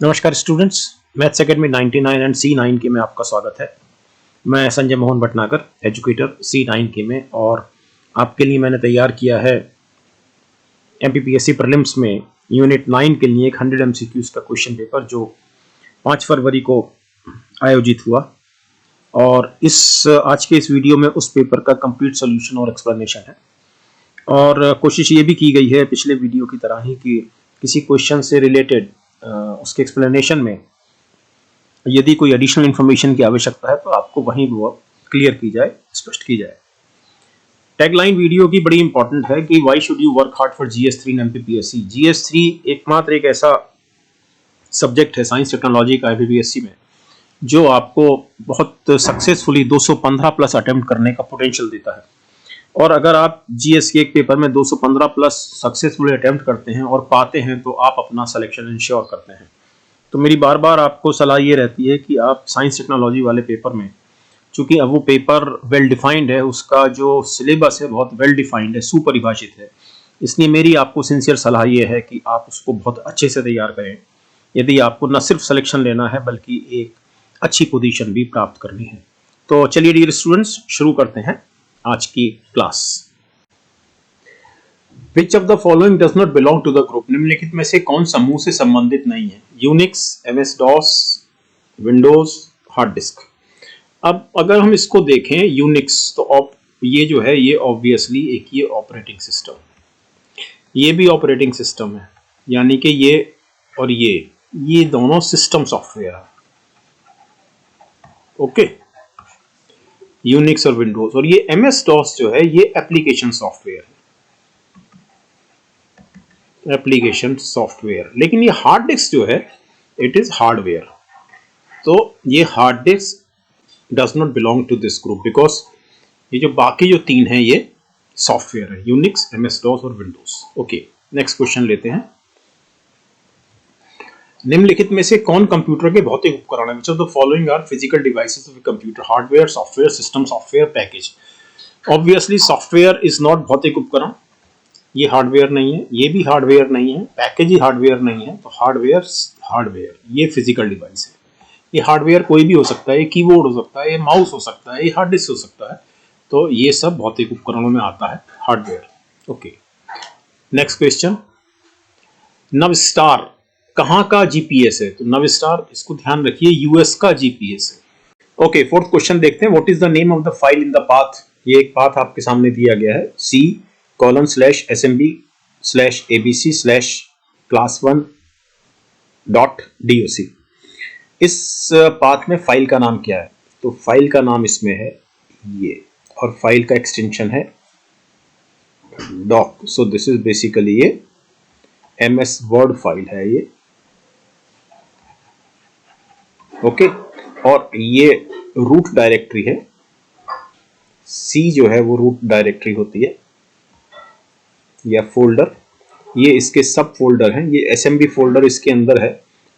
नमस्कार students, maths academy 99 and C9 के में आपका स्वागत है। मैं संजय मोहन भटनागर, एजुकेटर C9 के में, और आपके लिए मैंने तैयार किया है MPPSC प्रीलिम्स में यूनिट 9 के लिए एक 100 MCQs का क्वेश्चन पेपर जो 5 फरवरी को आयोजित हुआ। और आज के इस वीडियो में उस पेपर का कंप्लीट सोल्यूशन और एक्सप्लेनेशन है। और कोशिश ये भी की गई है पिछले वीडियो की तरह ही कि किसी क्वेश्चन से रिलेटेड उसके एक्सप्लेनेशन में यदि कोई एडिशनल इन्फॉर्मेशन की आवश्यकता है तो आपको वहीं वो क्लियर की जाए, स्पष्ट की जाए। टैगलाइन वीडियो की बड़ी इंपॉर्टेंट है कि why should you work hard for GS3 in MPPSC। GS3 एकमात्र एक ऐसा सब्जेक्ट है साइंस टेक्नोलॉजी का MPPSC में जो आपको बहुत सक्सेसफुली 215 प्लस अटेम्प्ट करने का पोटेंशियल देता है। और अगर आप GS के एक पेपर में 215 प्लस सक्सेसफुली अटेम्प्ट करते हैं और पाते हैं तो आप अपना सिलेक्शन इंश्योर करते हैं। तो मेरी बार बार आपको सलाह ये रहती है कि आप साइंस टेक्नोलॉजी वाले पेपर में, चूंकि अब वो पेपर वेल डिफाइंड है, उसका जो सिलेबस है बहुत वेल डिफाइंड है, सुपरिभाषित है, इसलिए मेरी आपको सिंसियर सलाह ये है कि आप उसको बहुत अच्छे से तैयार करें यदि आपको न सिर्फ सिलेक्शन लेना है बल्कि एक अच्छी पोजीशन भी प्राप्त करनी है। तो चलिए डियर स्टूडेंट्स, शुरू करते हैं आज की class. Which of the following does not belong to the group? निम्नलिखित में से कौन समूह से संबंधित नहीं है? Unix, MS DOS, Windows, hard disk. अब अगर हम इसको देखें यूनिक्स, तो ये जो है ये ऑब्वियसली एक ये ऑपरेटिंग सिस्टम, ये भी ऑपरेटिंग सिस्टम है, यानी कि ये और ये दोनों सिस्टम सॉफ्टवेयर है। ओके, यूनिक्स और विंडोज। और ये MS DOS जो है ये एप्लीकेशन सॉफ्टवेयर है, एप्लीकेशन सॉफ्टवेयर। लेकिन ये हार्ड डिस्क जो है इट इज हार्डवेयर। तो ये hard disk does not belong to this group because ये जो बाकी जो तीन है ये सॉफ्टवेयर है, यूनिक्स, MS DOS और विंडोज। ओके, नेक्स्ट क्वेश्चन लेते हैं। निम्नलिखित में से कौन कंप्यूटर के भौतिक उपकरण है? Which of the following are physical devices of a computer? Hardware, software, system software, package. Obviously software is not भौतिक उपकरण, ये हार्डवेयर नहीं है, ये भी हार्डवेयर नहीं है, पैकेज ही हार्डवेयर नहीं है। तो हार्डवेयर ये फिजिकल डिवाइस है। ये हार्डवेयर कोई भी हो सकता है, ये कीबोर्ड हो सकता है, ये माउस हो सकता है, ये हार्ड डिस्क हो सकता है। तो ये सब भौतिक उपकरणों में आता है, hardware. Okay, next question. Navstar कहाँ का GPS है? तो नवस्टार, इसको ध्यान रखिए, US का GPS है। ओके, फोर्थ क्वेश्चन देखते हैं। What is the name of the file in the path? ये एक पाथ आपके सामने दिया गया है, C:/SMB/ABC/class1.doc। इस पाथ में फाइल का नाम क्या है? तो फाइल का नाम इसमें है ये, और फाइल का एक्सटेंशन है doc। So this is basically ये MS वर्ड फाइल है ये। ओके, और ये रूट डायरेक्टरी है। C जो है वो रूट डायरेक्टरी होती है या फोल्डर, ये इसके सब फोल्डर हैं। ये SMB फोल्डर इसके अंदर है,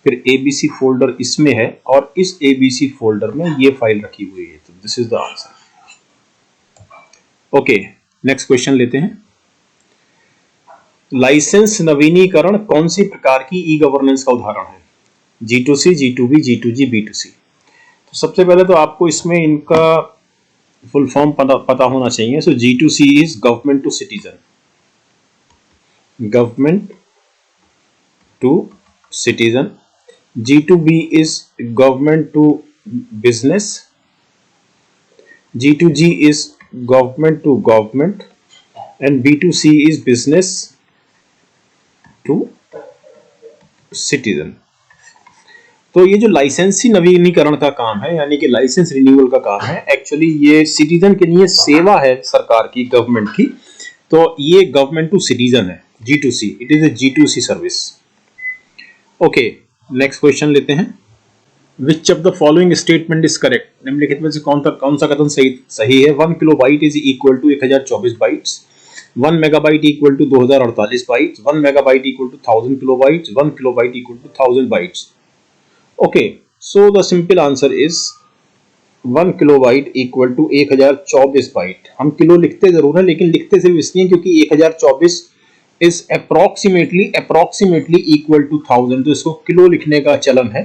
फिर ABC फोल्डर इसमें है, और इस ABC फोल्डर में ये फाइल रखी हुई है। तो this is the answer. Okay, next question लेते हैं। लाइसेंस नवीनीकरण कौन सी प्रकार की ई गवर्नेंस का उदाहरण है? G2C, G2B, G2G, B2C। तो सबसे पहले तो आपको इसमें इनका फुल फॉर्म पता होना चाहिए। So G2C is government to citizen, government to citizen. G2B is government to business. G2G is government to government, and B2C is business to citizen. तो ये जो लाइसेंसी नवीनीकरण का काम है, यानी कि लाइसेंस रिन्यूअल का काम है, एक्चुअली ये सिटीजन के लिए सेवा है सरकार की, गवर्नमेंट की। तो ये गवर्नमेंट टू सिटीजन है, G2C। It is a G2C service. Okay, next question लेते हैं। Which of the following statement is correct? निम्नलिखित में से कौन सा कथन सही है? 1 kilobyte is equal to 1024 bytes, 1 megabyte equal to 2048 bytes, 1 megabyte equal to 1000 kilobytes, 1 kilobyte equal to 1000 bytes. Okay, so the simple answer is 1 kilobyte equal to 1024 byte. हम kilo लिखते जरूर है, लेकिन लिखते सिर्फ इसलिए क्योंकि 1024 इज अप्रोक्सीमेटली इक्वल टू 1000, तो इसको किलो लिखने का चलन है,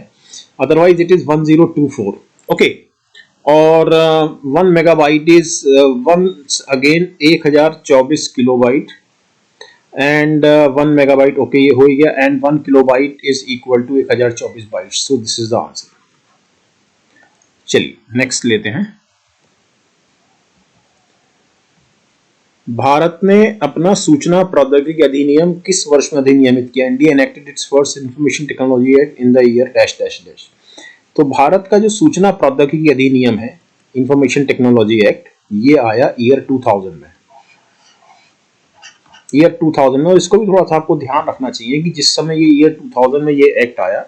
अदरवाइज इट इज 1024। ओके, और 1 megabyte is once again 1024 kilobyte, and 1 megabyte, okay ये हो गया, and 1 kilobyte is equal to 1024 byte. So this is the answer. चलिए नेक्स्ट लेते हैं। भारत ने अपना सूचना प्रौद्योगिकी अधिनियम किस वर्ष में अधिनियमित किया? India enacted it's first information technology act in the year dash dash dash. तो भारत का जो सूचना प्रौद्योगिकी अधिनियम है, इंफॉर्मेशन टेक्नोलॉजी एक्ट, ये आया ईयर 2000 में, ईयर 2000 में। और इसको भी थोड़ा सा आपको ध्यान रखना चाहिए कि जिस समय ये ईयर 2000 में ये एक्ट आया,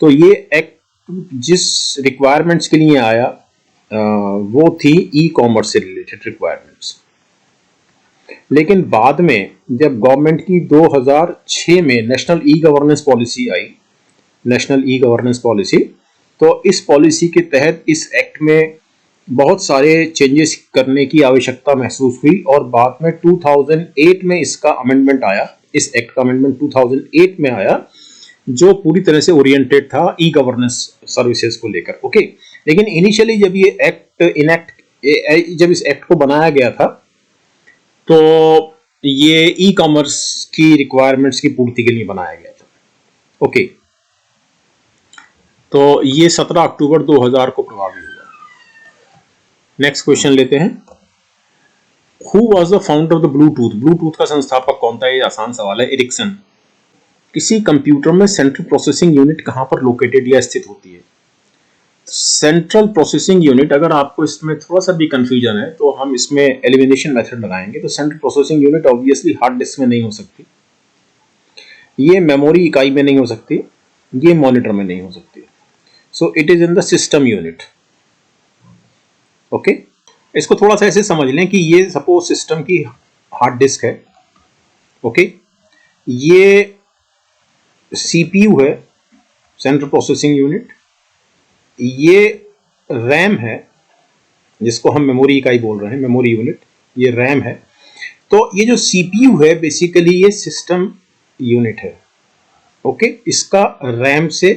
तो ये एक्ट जिस रिक्वायरमेंट्स के लिए आया वो थी ई कॉमर्स से रिलेटेड रिक्वायरमेंट्स। लेकिन बाद में जब गवर्नमेंट की 2006 में नेशनल ई गवर्नेंस पॉलिसी आई, नेशनल ई गवर्नेंस पॉलिसी, तो इस पॉलिसी के तहत इस एक्ट में बहुत सारे चेंजेस करने की आवश्यकता महसूस हुई, और बाद में 2008 में इसका अमेंडमेंट आया, इस एक्ट का अमेंडमेंट 2008 में आया, जो पूरी तरह से ओरिएंटेड था ई गवर्नेंस सर्विसेज को लेकर। ओके, लेकिन इनिशियली जब ये एक्ट जब इस एक्ट को बनाया गया था, तो ये ई कॉमर्स की रिक्वायरमेंट्स की पूर्ति के लिए बनाया गया था। ओके, तो ये 17 अक्टूबर 2000 को प्रभावी हुआ। नेक्स्ट क्वेश्चन लेते हैं। Who was the founder of the Bluetooth? Bluetooth का संस्थापक कौन था? ये आसान सवाल है, एरिक्सन। किसी कंप्यूटर में सेंट्रल प्रोसेसिंग यूनिट कहां पर लोकेटेड या स्थित होती है? सेंट्रल प्रोसेसिंग यूनिट, अगर आपको इसमें थोड़ा सा भी कंफ्यूजन है तो हम इसमें एलिमिनेशन मेथड लगाएंगे। तो central processing unit obviously hard disk में नहीं हो सकती, ये मेमोरी इकाई में नहीं हो सकती, ये मॉनिटर में नहीं हो सकती। सो it is in the system unit. Okay, इसको थोड़ा सा ऐसे समझ लें कि ये सपोज सिस्टम की हार्ड डिस्क है। ओके, ये सीपीयू है, सेंट्रल प्रोसेसिंग यूनिट, ये रैम है जिसको हम मेमोरी इकाई बोल रहे हैं, मेमोरी यूनिट, ये रैम है। तो ये जो सीपीयू है बेसिकली ये सिस्टम यूनिट है। ओके, इसका रैम से,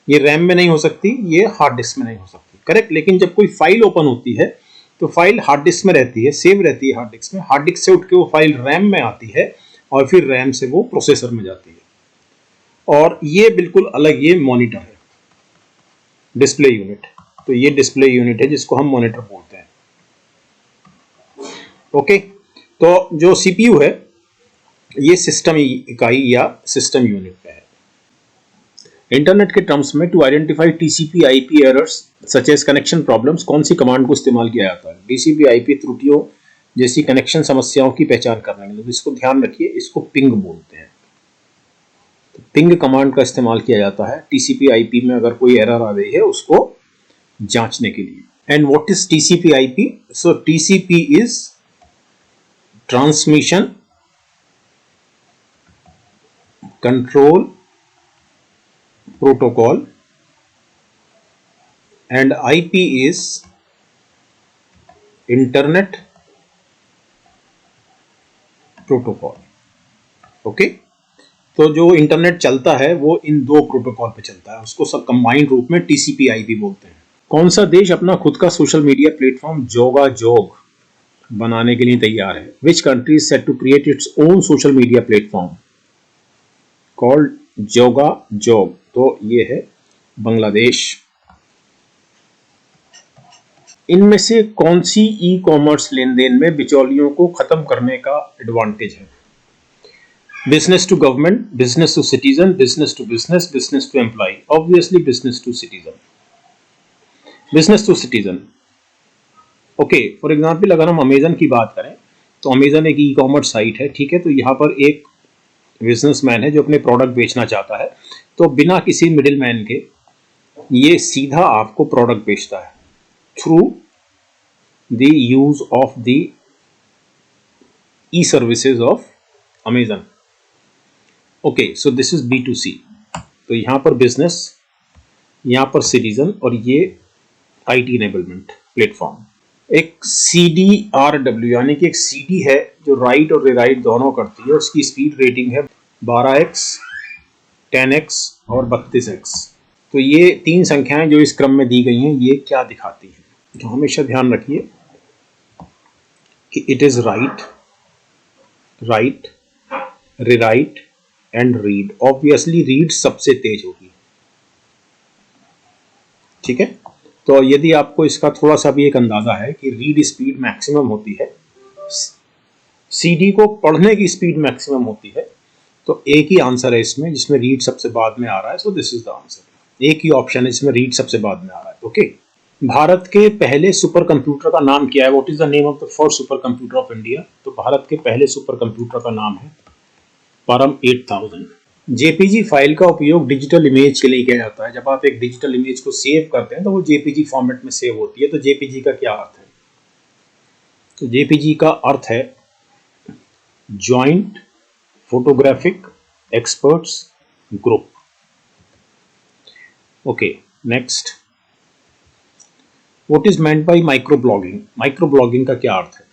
ये रैम में नहीं हो सकती, ये हार्ड डिस्क में नहीं हो सकती, करेक्ट। लेकिन जब कोई फाइल ओपन होती है तो फाइल हार्ड डिस्क में रहती है, सेव रहती है हार्ड डिस्क में, हार्ड डिस्क से उठ के वो फाइल रैम में आती है, और फिर रैम से वो प्रोसेसर में जाती है। और ये बिल्कुल अलग, ये मॉनिटर है, डिस्प्ले यूनिट। तो ये डिस्प्ले यूनिट है जिसको हम मॉनिटर बोलते हैं। ओके, तो जो सीपीयू है ये सिस्टम इकाई या सिस्टम यूनिट पे है। इंटरनेट के टर्म्स में to identify TCP IP errors such as connection problems कौन सी कमांड को इस्तेमाल किया जाता है? टीसीपी आईपी त्रुटियों जैसी कनेक्शन समस्याओं की पहचान करने के लिए। इसको ध्यान रखिए, इसको पिंग बोलते हैं। तो पिंग कमांड का इस्तेमाल किया जाता है टीसीपी आईपी में अगर कोई एरर आ रही है उसको जांचने के लिए। And what is TCP IP? So TCP is transmission control protocol and IP is internet protocol. Okay, तो जो इंटरनेट चलता है वो इन दो प्रोटोकॉल पे चलता है, उसको सब कंबाइंड रूप में टीसीपी आईपी बोलते हैं। कौन सा देश अपना खुद का सोशल मीडिया प्लेटफॉर्म जोगाजोग बनाने के लिए तैयार है? Which country is set to create its own social media platform called Jogajog? तो ये है बांग्लादेश। इनमें से कौन सी ई कॉमर्स लेन देन में बिचौलियों को खत्म करने का एडवांटेज है? Business to government, business to citizen, business to business, business to employ. Obviously business to citizen, business to citizen. Okay, for example अगर हम अमेजन की बात करें तो अमेजन एक ई कॉमर्स साइट है, ठीक है। तो यहाँ पर एक बिजनेसमैन है जो अपने प्रोडक्ट बेचना चाहता है, तो बिना किसी मिडिल मैन के ये सीधा आपको प्रोडक्ट बेचता है through the use of the E services of Amazon. Okay, so this is B2C। तो यहां पर बिजनेस, यहां पर सिटीजन, और ये IT इनेबलमेंट प्लेटफॉर्म। एक CDRW यानी कि एक CD है जो राइट और रीराइट दोनों करती है, उसकी स्पीड रेटिंग है 12x, 10x और 32x। तो ये 3 संख्याएं जो इस क्रम में दी गई हैं, ये क्या दिखाती हैं? तो हमेशा ध्यान रखिए कि it is right, right, rewrite and read. Obviously read सबसे तेज होगी, ठीक है। तो यदि आपको इसका थोड़ा सा भी एक अंदाजा है कि रीड स्पीड मैक्सिमम होती है, CD को पढ़ने की स्पीड मैक्सिमम होती है, तो एक ही आंसर है इसमें जिसमें रीड सबसे बाद में आ रहा है। So this is the answer. एक ही ऑप्शन है जिसमें रीड सबसे बाद में आ रहा है। ओके। भारत के पहले सुपर कंप्यूटर का नाम क्या है? What is the name of the first super computer of India? तो भारत के पहले सुपर कंप्यूटर का नाम है परम 8000। जेपीजी फाइल का उपयोग डिजिटल इमेज के लिए किया जाता है। जब आप एक डिजिटल इमेज को सेव करते हैं तो वो जेपीजी फॉर्मेट में सेव होती है। तो जेपीजी का क्या अर्थ है? तो जेपीजी का अर्थ है joint photographic experts group. Okay, next, what is meant by micro blogging? Micro blogging का क्या अर्थ है?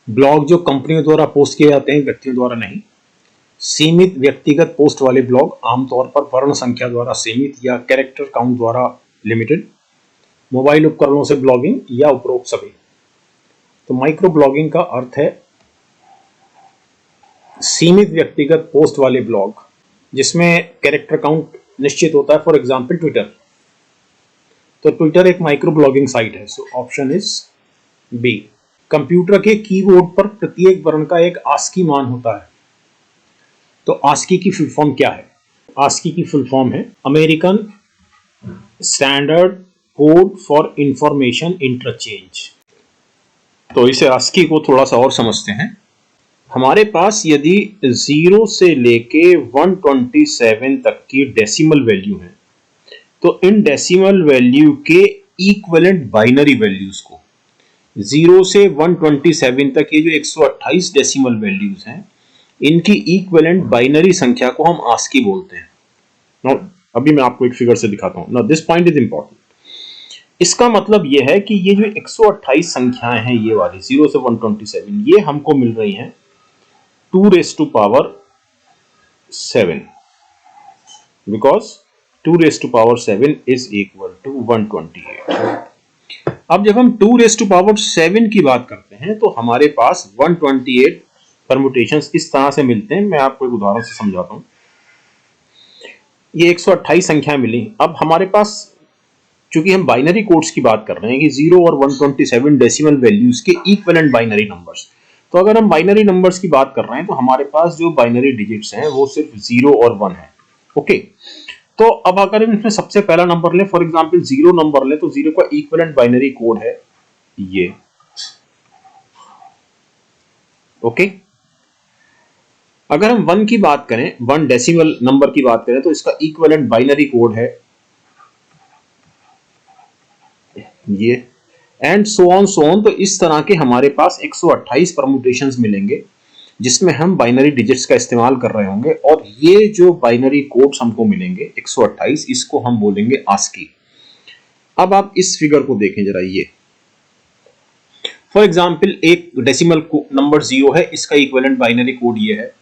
ब्लॉग जो कंपनियों द्वारा पोस्ट किए जाते हैं, व्यक्तियों द्वारा नहीं। सीमित व्यक्तिगत पोस्ट वाले ब्लॉग, आमतौर पर वर्ण संख्या द्वारा सीमित या कैरेक्टर काउंट द्वारा लिमिटेड। मोबाइल उपकरणों से ब्लॉगिंग या उपरोक्त सभी। तो माइक्रो ब्लॉगिंग का अर्थ है सीमित व्यक्तिगत पोस्ट वाले ब्लॉग जिसमें कैरेक्टर काउंट निश्चित होता है। For example Twitter. तो ट्विटर एक माइक्रो ब्लॉगिंग साइट है। So option is B. Computer के कीबोर्ड पर प्रत्येक वर्ण का एक आस्की मान होता है। तो आस्की की फुल फॉर्म क्या है? आस्की की फुल फॉर्म है American standard code for information interchange. तो इसे आस्की को थोड़ा सा और समझते हैं। हमारे पास यदि 0 से लेके 127 तक की डेसिमल वैल्यू है, तो इन डेसिमल वैल्यू के इक्विवेलेंट बाइनरी वैल्यूज को 0 से 127 तक ये जो 128 डेसिमल वैल्यूज हैं, इनकी इक्विवेलेंट बाइनरी संख्या को हम आस्की बोलते हैं। नाउ अभी मैं आपको एक फिगर से दिखाता हूं। Now this point is important. इसका मतलब यह है कि ये जो 128 संख्याएं हैं, ये वाली 0 से 127, ये हमको मिल रही हैं 2⁻7 because 2⁻7 is equal to 128। अब जब हम 2⁻7 की बात करते हैं तो हमारे पास 128 परम्यूटेशंस इस तरह से मिलते हैं। मैं आपको एक उदाहरण से समझाता हूं। ये 128 संख्या मिली। अब हमारे पास, चूंकि हम बाइनरी कोड्स की बात कर रहे हैं कि 0 और 127 डेसिमल वैल्यूज के इक्विवेलेंट बाइनरी नंबर्स, तो अगर हम बाइनरी नंबर्स की बात कर रहे हैं तो हमारे पास जो बाइनरी डिजिट्स हैं वो सिर्फ 0 और 1 है। ओके। तो अब अगर हम इसमें सबसे पहला नंबर लें, फॉर एग्जांपल 0 नंबर लें, तो 0 का इक्विवेलेंट बाइनरी कोड है ये। ओके। अगर हम 1 की बात करें, 1 डेसिमल नंबर की बात करें, तो इसका इक्विवेलेंट बाइनरी कोड है ये, एंड सो ऑन। तो इस तरह के हमारे पास 128 परम्यूटेशंस मिलेंगे जिसमें हम बाइनरी डिजिट्स का इस्तेमाल कर रहे होंगे, और ये जो बाइनरी कोड्स हमको मिलेंगे 128, इसको हम बोलेंगे आस्की। अब आप इस फिगर को देखें जरा। ये फॉर एग्जांपल एक डेसिमल नंबर 0 है, इसका इक्विवेलेंट बाइनरी कोड ये है।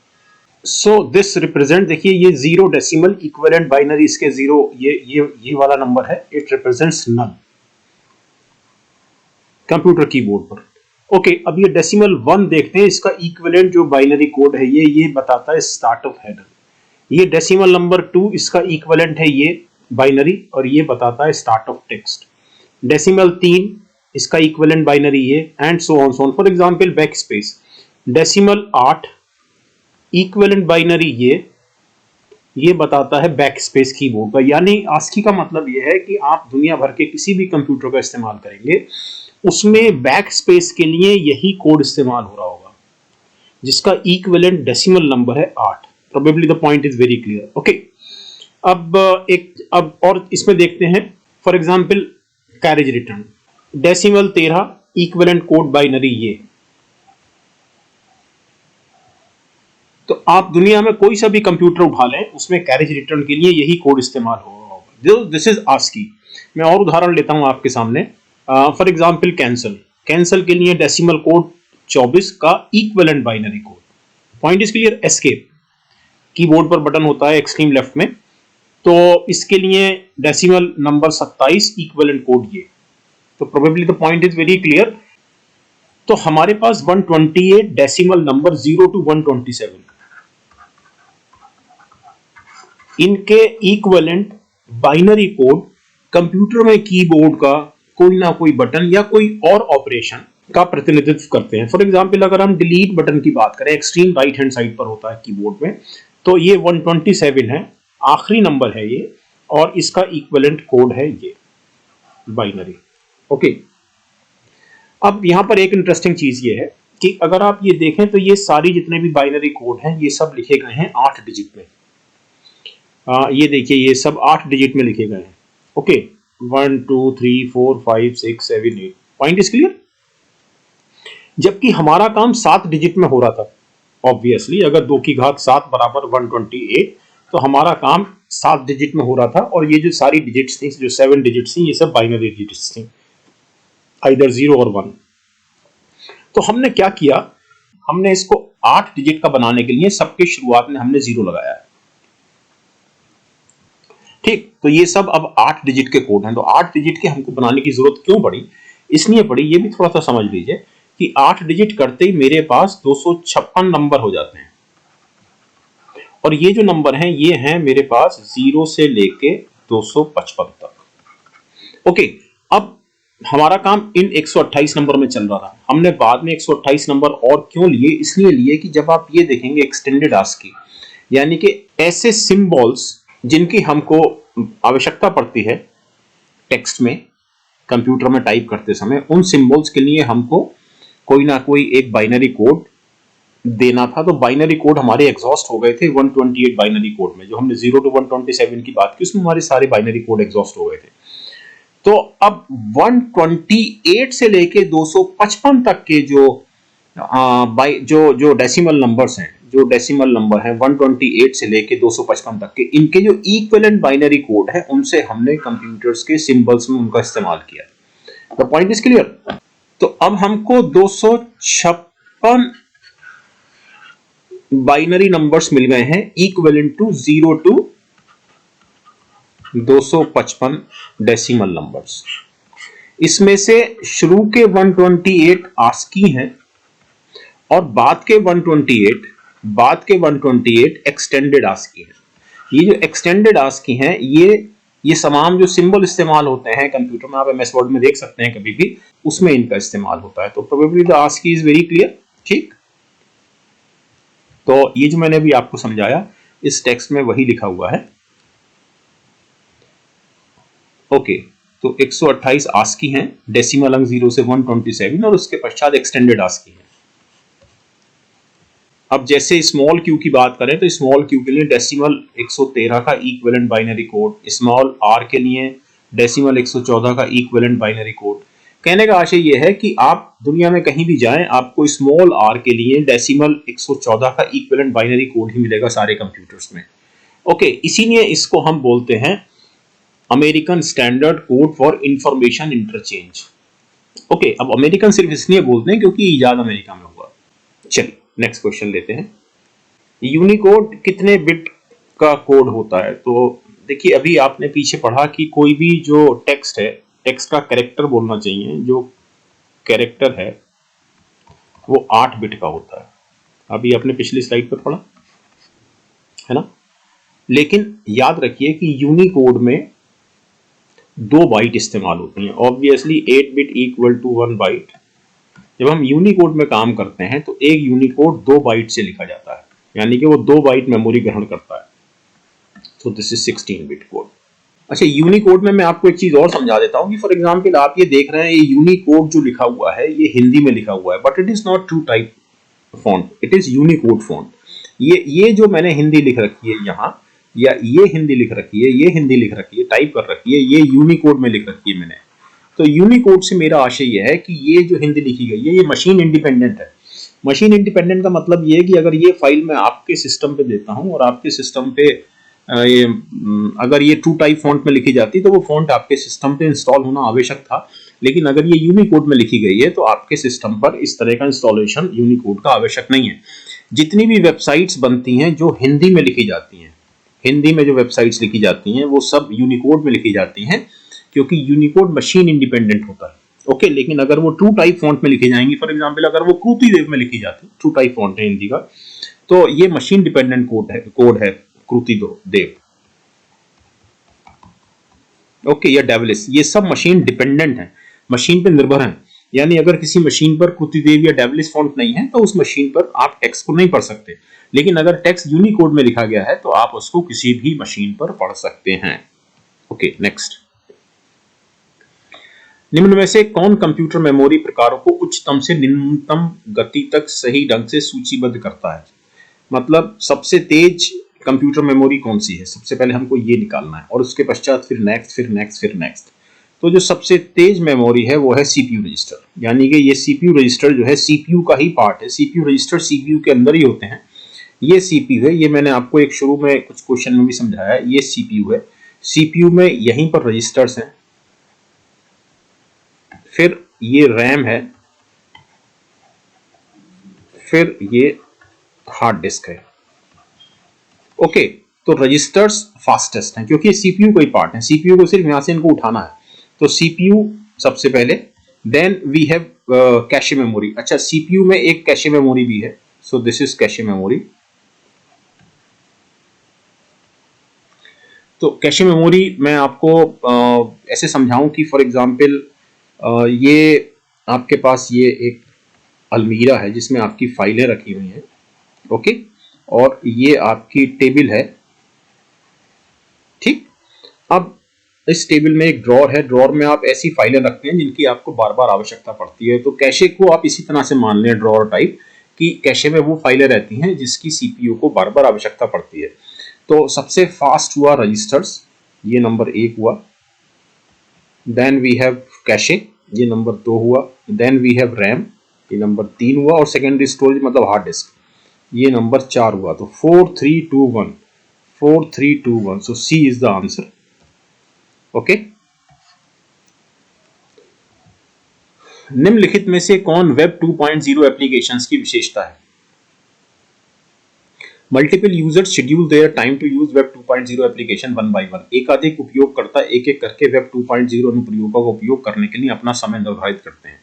सो दिस रिप्रेजेंट, देखिए ये 0 डेसिमल इक्विवेलेंट बाइनरी, इसके 0, ये वाला नंबर है, it represents null computer keyboard पर। ओके, अब ये डेसिमल 1 देखते हैं। इसका इक्विवेलेंट जो बाइनरी कोड है ये बताता है स्टार्ट ऑफ हेडर। ये डेसिमल नंबर 2, इसका इक्विवेलेंट है ये बाइनरी, और ये बताता है स्टार्ट ऑफ टेक्स्ट। डेसिमल 3, इसका इक्विवेलेंट बाइनरी ये, and so on. For example back space. Decimal 8, equivalent binary ये बताता है बैक स्पेस कीबोर्ड का। यानी आस्की का मतलब ये है कि आप दुनिया भर के किसी भी कंप्यूटर का इस्तेमाल करेंगे, उसमें बैक स्पेस के लिए यही कोड इस्तेमाल हो रहा होगा, जिसका इक्विवेलेंट डेसिमल नंबर है 8। Probably the point is very clear. Okay. अब और इसमें देखते हैं, for example carriage return. Decimal 13, equivalent code binary ये। तो आप दुनिया में कोई सा भी कंप्यूटर उठा लें, उसमें कैरेज रिटर्न के लिए यही कोड इस्तेमाल हो रहा होगा। This is ASCII. मैं और उदाहरण लेता हूं आपके सामने। फॉर एग्जाम्पल कैंसल, कैंसल के लिए डेसिमल कोड 24 का equivalent binary code. Point is clear. Escape keyboard पर बटन होता है एक्सट्रीम लेफ्ट में, तो इसके लिए डेसिमल नंबर 27 इक्विवेलेंट कोड ये। तो probably the point is very clear. तो हमारे पास 128 डेसिमल नंबर 0 to 127, इनके इक्विवेलेंट बाइनरी कोड कंप्यूटर में कीबोर्ड का कोई ना कोई बटन या कोई और ऑपरेशन का प्रतिनिधित्व करते हैं। फॉर एग्जांपल अगर हम डिलीट बटन की बात करें, एक्सट्रीम राइट हैंड साइड पर होता है कीबोर्ड में, तो ये 127 है, आखिरी नंबर है ये, और इसका इक्विवेलेंट कोड है ये बाइनरी। ओके, अब यहां पर एक इंटरेस्टिंग चीज ये है कि अगर आप ये देखें तो ये सारी जितने भी बाइनरी कोड हैं ये सब लिखे गए हैं 8 डिजिट में। ये देखिए ये सब 8 डिजिट में लिखे गए हैं। ओके, 1 2 3 4 5 6 7 8। Point is clear. जबकि हमारा काम 7 डिजिट में हो रहा था। ऑब्वियसली अगर 2 की घात 7 बराबर 128, तो हमारा काम 7 डिजिट में हो रहा था, और ये जो सारी डिजिट्स थी, जो 7 डिजिट्स थी, ये सब बाइनरी डिजिट्स थी, आइदर 0 और 1। तो हमने क्या किया, हमने इसको 8 डिजिट का बनाने के लिए सबके शुरुआत में हमने 0 लगाया है। ठीक, तो ये सब अब 8 डिजिट के कोड हैं। तो 8 डिजिट के हमको बनाने की जरूरत क्यों पड़ी, इसलिए पड़ी, ये भी थोड़ा सा समझ लीजिए कि 8 डिजिट करते ही मेरे पास 256 नंबर हो जाते हैं, और ये जो नंबर हैं ये हैं मेरे पास 0 से लेके 255 तक। ओके, अब हमारा काम इन 128 नंबर में चल रहा था। हमने बाद में 128 नंबर और क्यों लिए, इसलिए लिए कि जब आप ये देखेंगे एक्सटेंडेड आस्की, यानी कि ऐसे सिंबल्स जिनकी हमको आवश्यकता पड़ती है टेक्स्ट में, कंप्यूटर में टाइप करते समय, उन सिंबल्स के लिए हमको कोई ना कोई एक बाइनरी कोड देना था। तो बाइनरी कोड हमारे एग्जॉस्ट हो गए थे 128 बाइनरी कोड में। जो हमने 0 to 127 की बात की, उसमें हमारे सारे बाइनरी कोड एग्जॉस्ट हो गए थे। तो अब 128 से लेके 255 तक के जो डेसिमल नंबर्स हैं, जो डेसिमल नंबर है 128 से लेके 255 तक के, इनके जो इक्विवेलेंट बाइनरी कोड है, उनसे हमने कंप्यूटर्स के सिंबल्स में उनका इस्तेमाल किया। The point is clear. तो अब हमको 256 बाइनरी नंबर्स मिल गए हैं equivalent to 0 to 255 decimal numbers. इसमें से शुरू के 128 आस्की हैं, और बाद के 128 एक्सटेंडेड आस्की हैं। ये जो एक्सटेंडेड आस्की हैं, ये तमाम जो सिंबल इस्तेमाल होते हैं कंप्यूटर में, आप एमएस वर्ड में देख सकते हैं कभी भी, उसमें इनका इस्तेमाल होता है। तो probably the ASCII is very clear. ठीक, तो ये जो मैंने अभी आपको समझाया इस टेक्स्ट में वही लिखा हुआ है। ओके, तो 128 आस्की हैं, डेसिमल अंक 0 से 127, और उसके पश्चात एक्सटेंडेड आस्की है। अब जैसे स्मॉल क्यू की बात करें तो स्मॉल क्यू के लिए डेसिमल 113 का equivalent binary code, small R के लिए डेसिमल 114 का इक्विवेलेंट बाइनरी कोड। कहने का आशय यह है कि आप दुनिया में कहीं भी जाएं, आपको स्मॉल आर के लिए डेसिमल 114 का इक्विवेलेंट बाइनरी कोड ही मिलेगा सारे कंप्यूटर्स में। ओके, इसीलिए इसको हम बोलते हैं American standard code for information interchange. Okay, अब अमेरिकन सिर्फ इसलिए बोलते हैं क्योंकि इजाद अमेरिका में हुआ। चलिए नेक्स्ट क्वेश्चन लेते हैं। यूनिकोड कितने बिट का कोड होता है? तो देखिए, अभी आपने पीछे पढ़ा कि कोई भी जो टेक्स्ट है, टेक्स्ट का कैरेक्टर बोलना चाहिए, जो कैरेक्टर है वो 8 बिट का होता है। अभी आपने पिछली स्लाइड पर पढ़ा है ना। लेकिन याद रखिए कि यूनिकोड में 2 बाइट इस्तेमाल होती हैं। Obviously 8 bit equal to 1 byte. जब हम यूनिकोड में काम करते हैं तो एक यूनिकोड 2 बाइट से लिखा जाता है, यानी कि वो 2 बाइट मेमोरी ग्रहण करता है। तो दिस इज 16 बिट कोड। अच्छा, यूनिकोड में मैं आपको एक चीज और समझा देता हूँ कि फॉर एग्जांपल आप ये देख रहे हैं, ये यूनिकोड जो लिखा हुआ है ये हिंदी में लिखा हुआ है, but it is not true type font, it is Unicode font. ये जो मैंने हिंदी लिख रखी है यहाँ, या ये हिंदी लिख रखी है, ये हिंदी लिख रखी है, टाइप कर रखी है, ये यूनिकोड में लिख रखी है मैंने। तो यूनिकोड से मेरा आशय यह है कि ये जो हिंदी लिखी गई है ये मशीन इंडिपेंडेंट है। मशीन इंडिपेंडेंट का मतलब ये है कि अगर ये फाइल मैं आपके सिस्टम पे देता हूं और आपके सिस्टम पे अगर ये ट्रू टाइप फॉन्ट में लिखी जाती तो वो फॉन्ट आपके सिस्टम पे इंस्टॉल होना आवश्यक था, लेकिन अगर ये यूनिकोड में लिखी गई है तो आपके सिस्टम पर इस तरह का इंस्टॉलेशन यूनिकोड का आवश्यक नहीं है। जितनी भी वेबसाइट्स बनती हैं जो हिंदी में लिखी जाती हैं, हिंदी में जो वेबसाइट्स लिखी जाती हैं वो सब यूनिकोड में लिखी जाती हैं, क्योंकि यूनिकोड मशीन इंडिपेंडेंट होता है। ओके, लेकिन अगर वो ट्रू टाइप फॉन्ट में लिखी जाएंगी, फॉर एग्जांपल अगर वो कृति देव में लिखी जाती, ट्रू टाइप फॉन्ट है हिंदी का, तो ये मशीन डिपेंडेंट कोड है कृति देव। ओके, या डेविलिस, ये सब मशीन डिपेंडेंट है, मशीन पे निर्भर है। यानी अगर किसी मशीन पर कृति देव या डेविलिस फॉन्ट नहीं है तो उस मशीन पर आप टेक्स्ट को नहीं पढ़ सकते, लेकिन अगर टेक्स्ट यूनिकोड में लिखा गया है तो आप उसको किसी भी मशीन पर पढ़ सकते हैं। Okay, next. निम्न में से कौन कंप्यूटर मेमोरी प्रकारों को उच्चतम से निम्नतम गति तक सही ढंग से सूचीबद्ध करता है? मतलब सबसे तेज कंप्यूटर मेमोरी कौन सी है, सबसे पहले हमको ये निकालना है, और उसके पश्चात फिर नेक्स्ट, फिर नेक्स्ट, फिर नेक्स्ट। तो जो सबसे तेज मेमोरी है वो है सीपीयू रजिस्टर, यानी कि ये सीपीयू रजिस्टर जो है सीपीयू का ही पार्ट है। सीपीयू रजिस्टर सीपीयू के अंदर ही होते हैं। ये सीपीयू है, ये मैंने आपको एक शुरू में कुछ क्वेश्चन में भी समझाया है। ये सीपीयू है, सीपीयू में यहीं पर रजिस्टर्स हैं, फिर ये रैम है, फिर ये हार्ड डिस्क है। ओके, तो रजिस्टर्स फास्टेस्ट हैं क्योंकि सीपीयू का ही पार्ट है, सीपीयू को सिर्फ यहां से इनको उठाना है। तो सीपीयू सबसे पहले, then we have cache memory. अच्छा, सीपीयू में एक कैशे मेमोरी भी है, so this is cache memory. तो कैशे मेमोरी मैं आपको ऐसे समझाऊं कि फॉर एग्जांपल ये आपके पास ये एक अलमीरा है जिसमें आपकी फाइलें रखी हुई हैं। ओके, और ये आपकी टेबल है, ठीक। अब इस टेबल में एक ड्रॉर है, ड्रॉर में आप ऐसी फाइलें रखते हैं जिनकी आपको बार बार आवश्यकता पड़ती है। तो कैशे को आप इसी तरह से मान लें, ड्रॉर टाइप, कि कैशे में वो फाइलें रहती हैं जिसकी सीपीयू को बार बार आवश्यकता पड़ती है। तो सबसे फास्ट हुआ रजिस्टर्स, ये नंबर 1 हुआ। देन वी हैव कैशे, ये नंबर 2 हुआ। देन वी हैव रैम, ये नंबर 3 हुआ। और सेकेंडरी स्टोरेज मतलब हार्ड डिस्क, ये नंबर 4 हुआ। तो 4 3 2 1, 4 3 2 1, so C is the answer. Okay, निम्नलिखित में से कौन वेब 2.0 एप्लीकेशंस की विशेषता है? Multiple users schedule their time to use web 2.0 application one by one. एकाधिक उपयोगकर्ता एक एक करके वेब 2.0 अनुप्रयोगों का उपयोग करने के लिए अपना समय निर्धारित करते हैं।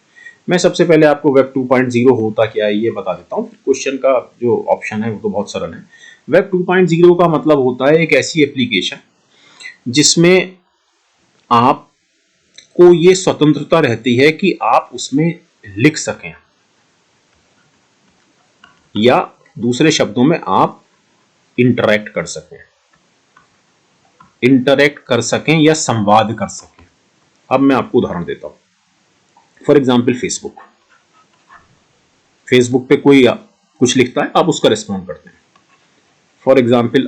मैं सबसे पहले आपको वेब 2.0 होता क्या है ये बता देता हूँ। क्वेश्चन का जो ऑप्शन है वो तो बहुत सरल है। वेब 2.0 का मतलब होता है एक ऐसी एप्लीकेशन जिसमें आपको ये स्वतंत्रता रहती है कि आप उसमें लिख सकें, या दूसरे शब्दों में आप इंटरैक्ट कर सकें या संवाद कर सकें। अब मैं आपको उदाहरण देता हूं। फॉर एग्जाम्पल फेसबुक पे कोई कुछ लिखता है, आप उसका रिस्पॉन्ड करते हैं। फॉर एग्जाम्पल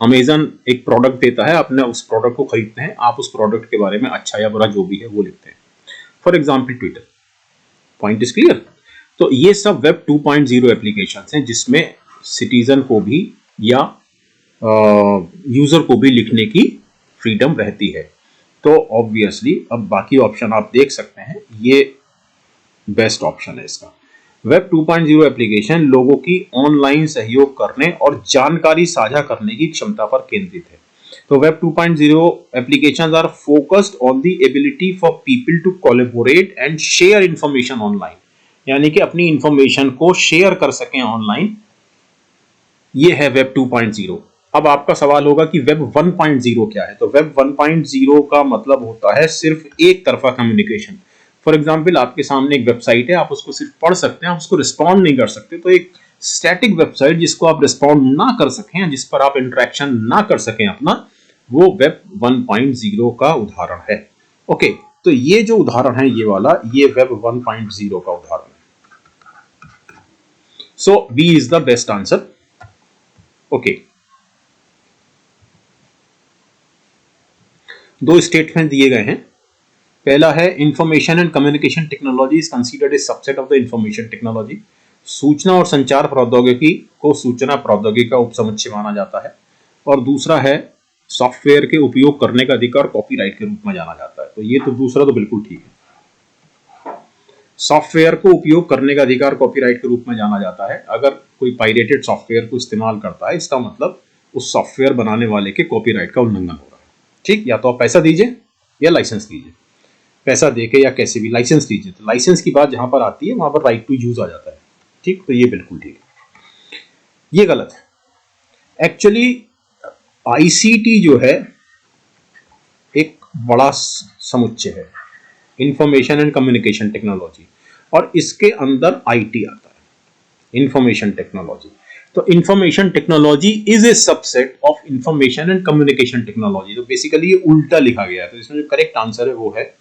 अमेजन एक प्रोडक्ट देता है, अपने उस प्रोडक्ट को खरीदते हैं, आप उस प्रोडक्ट के बारे में अच्छा या बुरा जो भी है वो लिखते हैं। For example Twitter. Point is clear? तो ये सब वेब 2.0 एप्लीकेशंस हैं जिसमें सिटीजन को भी या यूजर को भी लिखने की फ्रीडम रहती है। तो ऑब्वियसली अब बाकी ऑप्शन आप देख सकते हैं, ये बेस्ट ऑप्शन है इसका। वेब 2.0 एप्लीकेशन लोगों की ऑनलाइन सहयोग करने और जानकारी साझा करने की क्षमता पर केंद्रित है। तो web 2.0 applications are focused on the ability for people to collaborate and share information online, यानी कि अपनी इंफॉर्मेशन को शेयर कर सकें ऑनलाइन। ये है वेब 2.0। अब आपका सवाल होगा कि वेब 1.0 क्या है? तो वेब 1.0 का मतलब होता है सिर्फ एक तरफा कम्युनिकेशन। फॉर एग्जाम्पल आपके सामने एक वेबसाइट है, आप उसको सिर्फ पढ़ सकते हैं, आप उसको रिस्पॉन्ड नहीं कर सकते। तो एक स्टैटिक वेबसाइट जिसको आप रिस्पॉन्ड ना कर सकें, जिस पर आप इंटरेक्शन ना कर सकें अपना, वो वेब 1.0 का उदाहरण है। ओके, तो ये जो उदाहरण है ये वाला, ये वेब 1.0 का उदाहरण है। So B is the best answer. Okay, दो स्टेटमेंट दिए गए हैं। पहला है information and communication technology is considered a subset of the information technology. सूचना और संचार प्रौद्योगिकी को सूचना प्रौद्योगिकी का उपसमुच्चय माना जाता है। और दूसरा है सॉफ्टवेयर के उपयोग करने का अधिकार कॉपीराइट के रूप में जाना जाता है। तो ये तो दूसरा तो बिल्कुल ठीक है। सॉफ्टवेयर को उपयोग करने का अधिकार कॉपीराइट के रूप में जाना जाता है। अगर कोई पायरेटेड सॉफ्टवेयर को इस्तेमाल करता है, इसका मतलब उस सॉफ्टवेयर बनाने वाले के कॉपीराइट का उल्लंघन हो रहा है। ठीक, या तो आप पैसा दीजिए या लाइसेंस दीजिए, पैसा देके या कैसे भी लाइसेंस दीजिए। तो लाइसेंस की बात जहां पर आती है वहां पर राइट टू यूज आ जाता है। ठीक, तो ये बिल्कुल ठीक है, ये गलत है। एक्चुअली आईसीटी जो है एक बड़ा समुच्चय है, इंफॉर्मेशन एंड कम्युनिकेशन टेक्नोलॉजी, और इसके अंदर आईटी आता है, इंफॉर्मेशन टेक्नोलॉजी। तो information technology is a subset of information and communication technology. तो बेसिकली ये उल्टा लिखा गया है, तो इसमें जो करेक्ट आंसर है वो है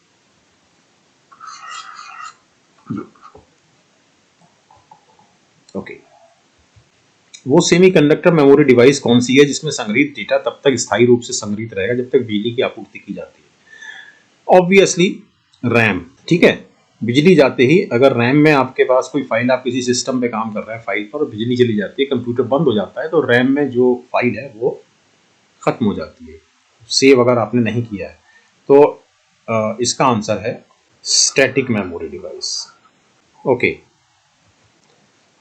ओके। वो सेमीकंडक्टर मेमोरी डिवाइस कौन सी है जिसमें संग्रहित डेटा तब तक स्थायी रूप से संग्रहित रहेगा जब तक बिजली की आपूर्ति की जाती है? Obviously RAM. ठीक है, बिजली जाते ही अगर रैम में आपके पास कोई फाइल, आप किसी सिस्टम पे काम कर रहे हैं फाइल पर, और बिजली चली जाती है, कंप्यूटर बंद हो जाता है, तो रैम में जो फाइल है वो खत्म हो जाती है, सेव अगर आपने नहीं किया है। तो इसका आंसर है स्टैटिक मेमोरी डिवाइस। ओके,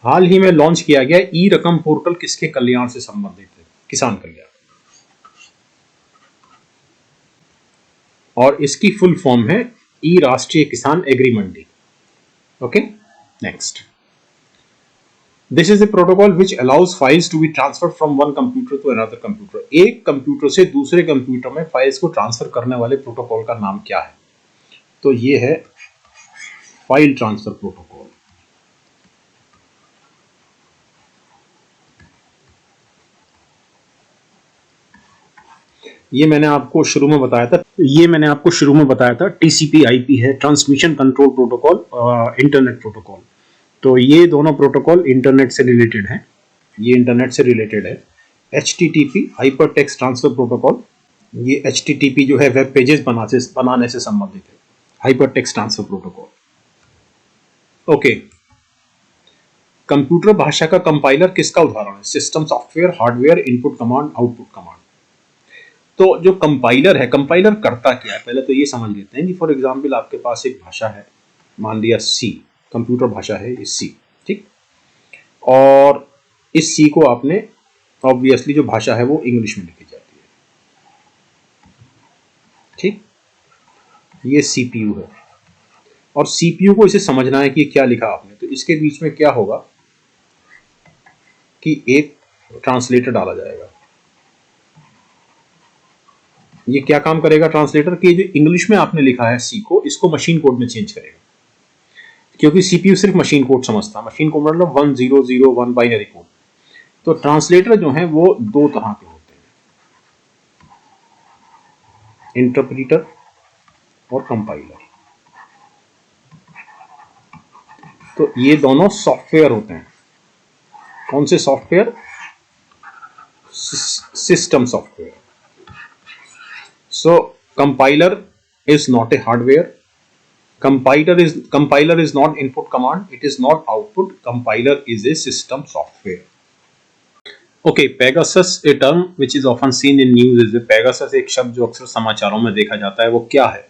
हाल ही में लॉन्च किया गया ई रकम पोर्टल किसके कल्याण से संबंधित है? किसान कल्याण, और इसकी फुल फॉर्म है ई राष्ट्रीय किसान एग्री मंडी। Okay, next. This is a protocol which allows files to be transferred from one computer to another computer. एक कंप्यूटर से दूसरे कंप्यूटर में फाइल्स को ट्रांसफर करने वाले प्रोटोकॉल का नाम क्या है? तो ये है फाइल ट्रांसफर प्रोटोकॉल। ये मैंने आपको शुरू में बताया था, TCP/IP है, transmission control protocol, internet protocol. तो ये दोनों प्रोटोकॉल इंटरनेट से रिलेटेड हैं, ये इंटरनेट से रिलेटेड है। HTTP hyper text transfer protocol, ये HTTP जो है वेब पेजेस बनाने से संबंधित है, hyper text transfer protocol. Okay, computer भाषा का कंपाइलर किसका उदाहरण है? System software, hardware, input command, output command. तो जो कंपाइलर है, कंपाइलर करता क्या है पहले तो ये समझ लेते हैं कि फॉर एग्जांपल आपके पास एक भाषा है, मान लिया सी, कंप्यूटर भाषा है ये सी। ठीक, और इस सी को आपने, ऑब्वियसली जो भाषा है वो इंग्लिश में लिखी जाती है। ठीक, ये सीपीयू है, और सीपीयू को इसे समझना है कि क्या लिखा आपने, तो इसके बीच में क्या होगा कि एक ट्रांसलेटर डाला जाएगा। ये क्या काम करेगा ट्रांसलेटर, कि जो इंग्लिश में आपने लिखा है सी को, इसको मशीन कोड में चेंज करेगा, क्योंकि सीपीयू सिर्फ मशीन कोड समझता है। मशीन कोड मतलब 1001 बाइनरी कोड। तो ट्रांसलेटर जो है वो दो तरह के होते हैं, इंटरप्रीटर और कंपाइलर। तो ये दोनों सॉफ्टवेयर होते हैं। कौन से software? System software. So compiler is not a hardware, compiler is not input command, it is not output, compiler is a system software. Okay, Pegasus, a term which is often seen in news, is a Pegasus एक शब्द जो अक्सर समाचारों में देखा जाता है, वो क्या है?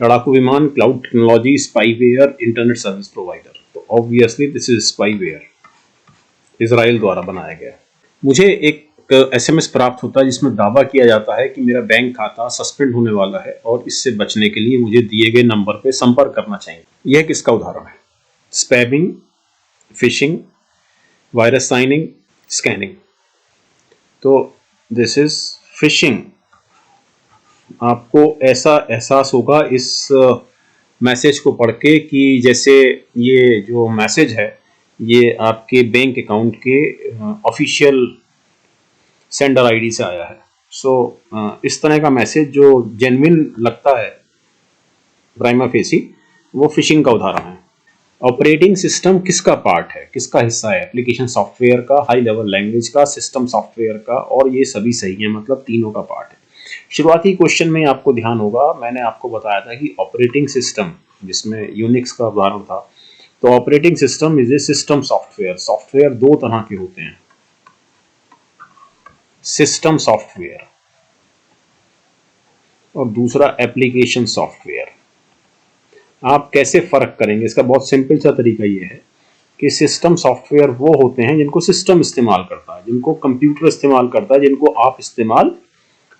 लड़ाकू विमान, cloud technology, spyware, internet service provider. तो obviously this is spyware, Israel द्वारा बनाया गया। मुझे एक SMS प्राप्त होता है जिसमें दावा किया जाता है कि मेरा बैंक खाता सस्पेंड होने वाला है और इससे बचने के लिए मुझे दिए गए नंबर पर संपर्क करना चाहिए। यह किसका उदाहरण है? Spamming, fishing, virus signing, scanning. तो दिस इज फिशिंग। आपको ऐसा एहसास होगा इस मैसेज को पढ़ के कि जैसे ये जो मैसेज है ये आपके बैंक अकाउंट के ऑफिशियल सेंडर आईडी से आया है। सो इस तरह का मैसेज जो जेन्युइन लगता है प्राइमा फेसी, वो फिशिंग का उदाहरण है। ऑपरेटिंग सिस्टम किसका पार्ट है, किसका हिस्सा है? एप्लीकेशन सॉफ्टवेयर का, हाई लेवल लैंग्वेज का, सिस्टम सॉफ्टवेयर का, और ये सभी सही है, मतलब तीनों का पार्ट है। शुरुआती क्वेश्चन में आपको ध्यान होगा, मैंने आपको बताया था कि ऑपरेटिंग सिस्टम, जिसमें यूनिक्स का उदाहरण था, तो operating system is a system software. Software दो तरह के होते हैं, सिस्टम सॉफ्टवेयर और दूसरा एप्लीकेशन सॉफ्टवेयर। आप कैसे फर्क करेंगे, इसका बहुत सिंपल सा तरीका ये है कि सिस्टम सॉफ्टवेयर वो होते हैं जिनको सिस्टम इस्तेमाल करता है, जिनको कंप्यूटर इस्तेमाल करता है, जिनको आप इस्तेमाल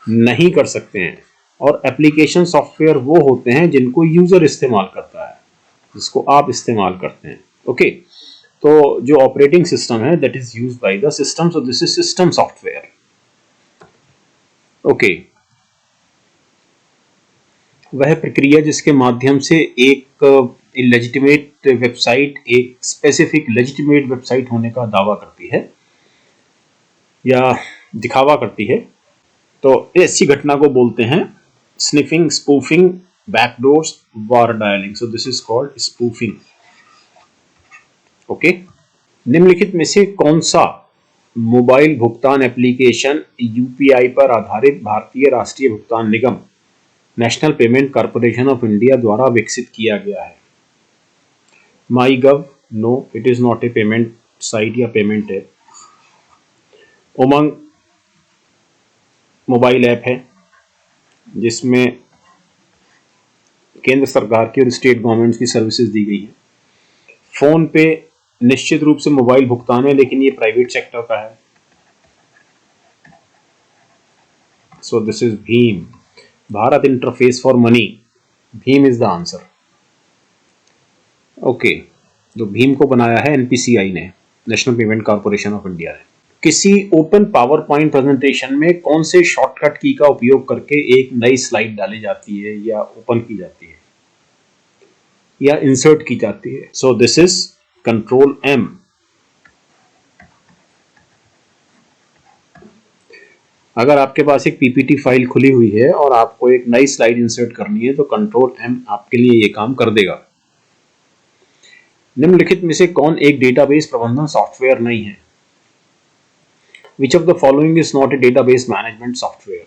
नहीं कर सकते हैं। और एप्लीकेशन सॉफ्टवेयर वो होते हैं जिनको यूजर इस्तेमाल करता है, जिसको आप इस्तेमाल करते हैं। ओके, तो जो ऑपरेटिंग सिस्टम है that is used by the system, so this is system software. Okay, वह प्रक्रिया जिसके माध्यम से एक लेजिटिमेट वेबसाइट एक स्पेसिफिक लेजिटिमेट वेबसाइट होने का दावा करती है या दिखावा करती है, तो ऐसी घटना को बोलते हैं sniffing, spoofing, backdoors, war dialling. So this is called spoofing. Okay, निम्नलिखित में से कौन सा मोबाइल भुगतान एप्लीकेशन यूपीआई पर आधारित भारतीय राष्ट्रीय भुगतान निगम national payment corporation of India द्वारा विकसित किया गया है? My gov, no, it is not a payment site या payment app. Umang mobile app है जिसमें केंद्र सरकार की और स्टेट गवर्नमेंट की सर्विसेज दी गई है। फोन पे निश्चित रूप से मोबाइल भुगतान है, लेकिन ये प्राइवेट सेक्टर का है। So this is Bhim, Bharat interface for money. Bhim is the answer. Okay, तो भीम को बनाया है एनपीसीआई ने, national payment corporation of India ने। किसी ओपन पावर पॉइंट प्रेजेंटेशन में कौन से शॉर्टकट की का उपयोग करके एक नई स्लाइड डाली जाती है या ओपन की जाती है या इंसर्ट की जाती है? So this is control M. अगर आपके पास एक पीपीटी फाइल खुली हुई है और आपको एक नई स्लाइड इंसर्ट करनी है तो कंट्रोल एम आपके लिए ये काम कर देगा। निम्नलिखित में से कौन एक डेटाबेस प्रबंधन सॉफ्टवेयर नहीं है? Which of the following is not a database management software?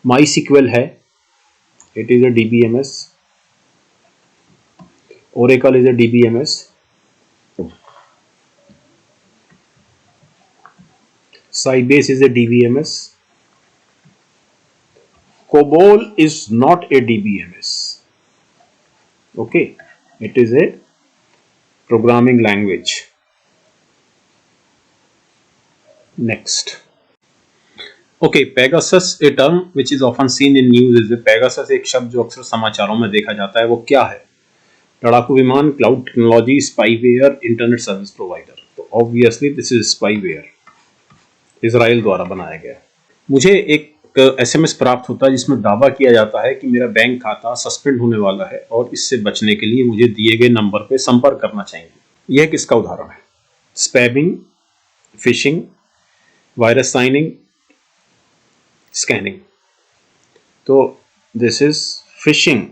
MySQL है, it is a DBMS. Oracle is a DBMS. Sybase is a DBMS. COBOL is not a DBMS. Okay, it is a programming language. Next. Okay, Pegasus, a term which is often seen in news is a Pegasus, एक शब्द जो अक्सर समाचारों में देखा जाता है, वो क्या है? लड़ाकू विमान, cloud technology, spyware, internet service provider. तो obviously this is spyware, Israel द्वारा बनाया गया। मुझे एक एसएमएस प्राप्त होता है जिसमें दावा किया जाता है कि मेरा बैंक खाता सस्पेंड होने वाला है और इससे बचने के लिए मुझे दिए गए नंबर पर संपर्क करना चाहिए। यह किसका उदाहरण है? Spamming, fishing, virus signing, scanning. तो दिस इज फिशिंग।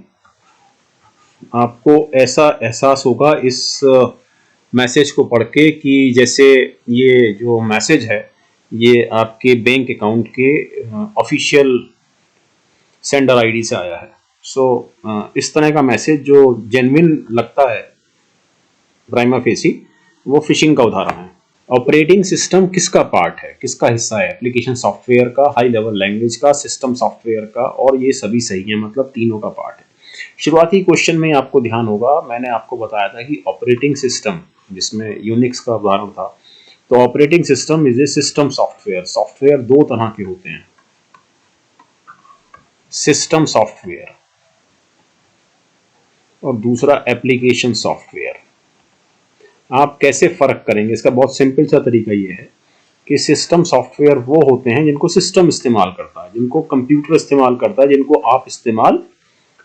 आपको ऐसा एहसास होगा इस मैसेज को पढ़ के कि जैसे ये जो मैसेज है ये आपके बैंक अकाउंट के ऑफिशियल सेंडर आईडी से आया है। सो इस तरह का मैसेज जो जेन्युइन लगता है प्राइमा फेसी, वो फिशिंग का उदाहरण है। ऑपरेटिंग सिस्टम किसका पार्ट है, किसका हिस्सा है? एप्लीकेशन सॉफ्टवेयर का, हाई लेवल लैंग्वेज का, सिस्टम सॉफ्टवेयर का, और ये सभी सही है, मतलब तीनों का पार्ट है। शुरुआती क्वेश्चन में आपको ध्यान होगा, मैंने आपको बताया था कि ऑपरेटिंग सिस्टम, जिसमें यूनिक्स का उदाहरण था, तो operating system is a system software. Software दो तरह के होते हैं, सिस्टम सॉफ्टवेयर और दूसरा एप्लीकेशन सॉफ्टवेयर। आप कैसे फर्क करेंगे, इसका बहुत सिंपल सा तरीका ये है कि सिस्टम सॉफ्टवेयर वो होते हैं जिनको सिस्टम इस्तेमाल करता है, जिनको कंप्यूटर इस्तेमाल करता है, जिनको आप इस्तेमाल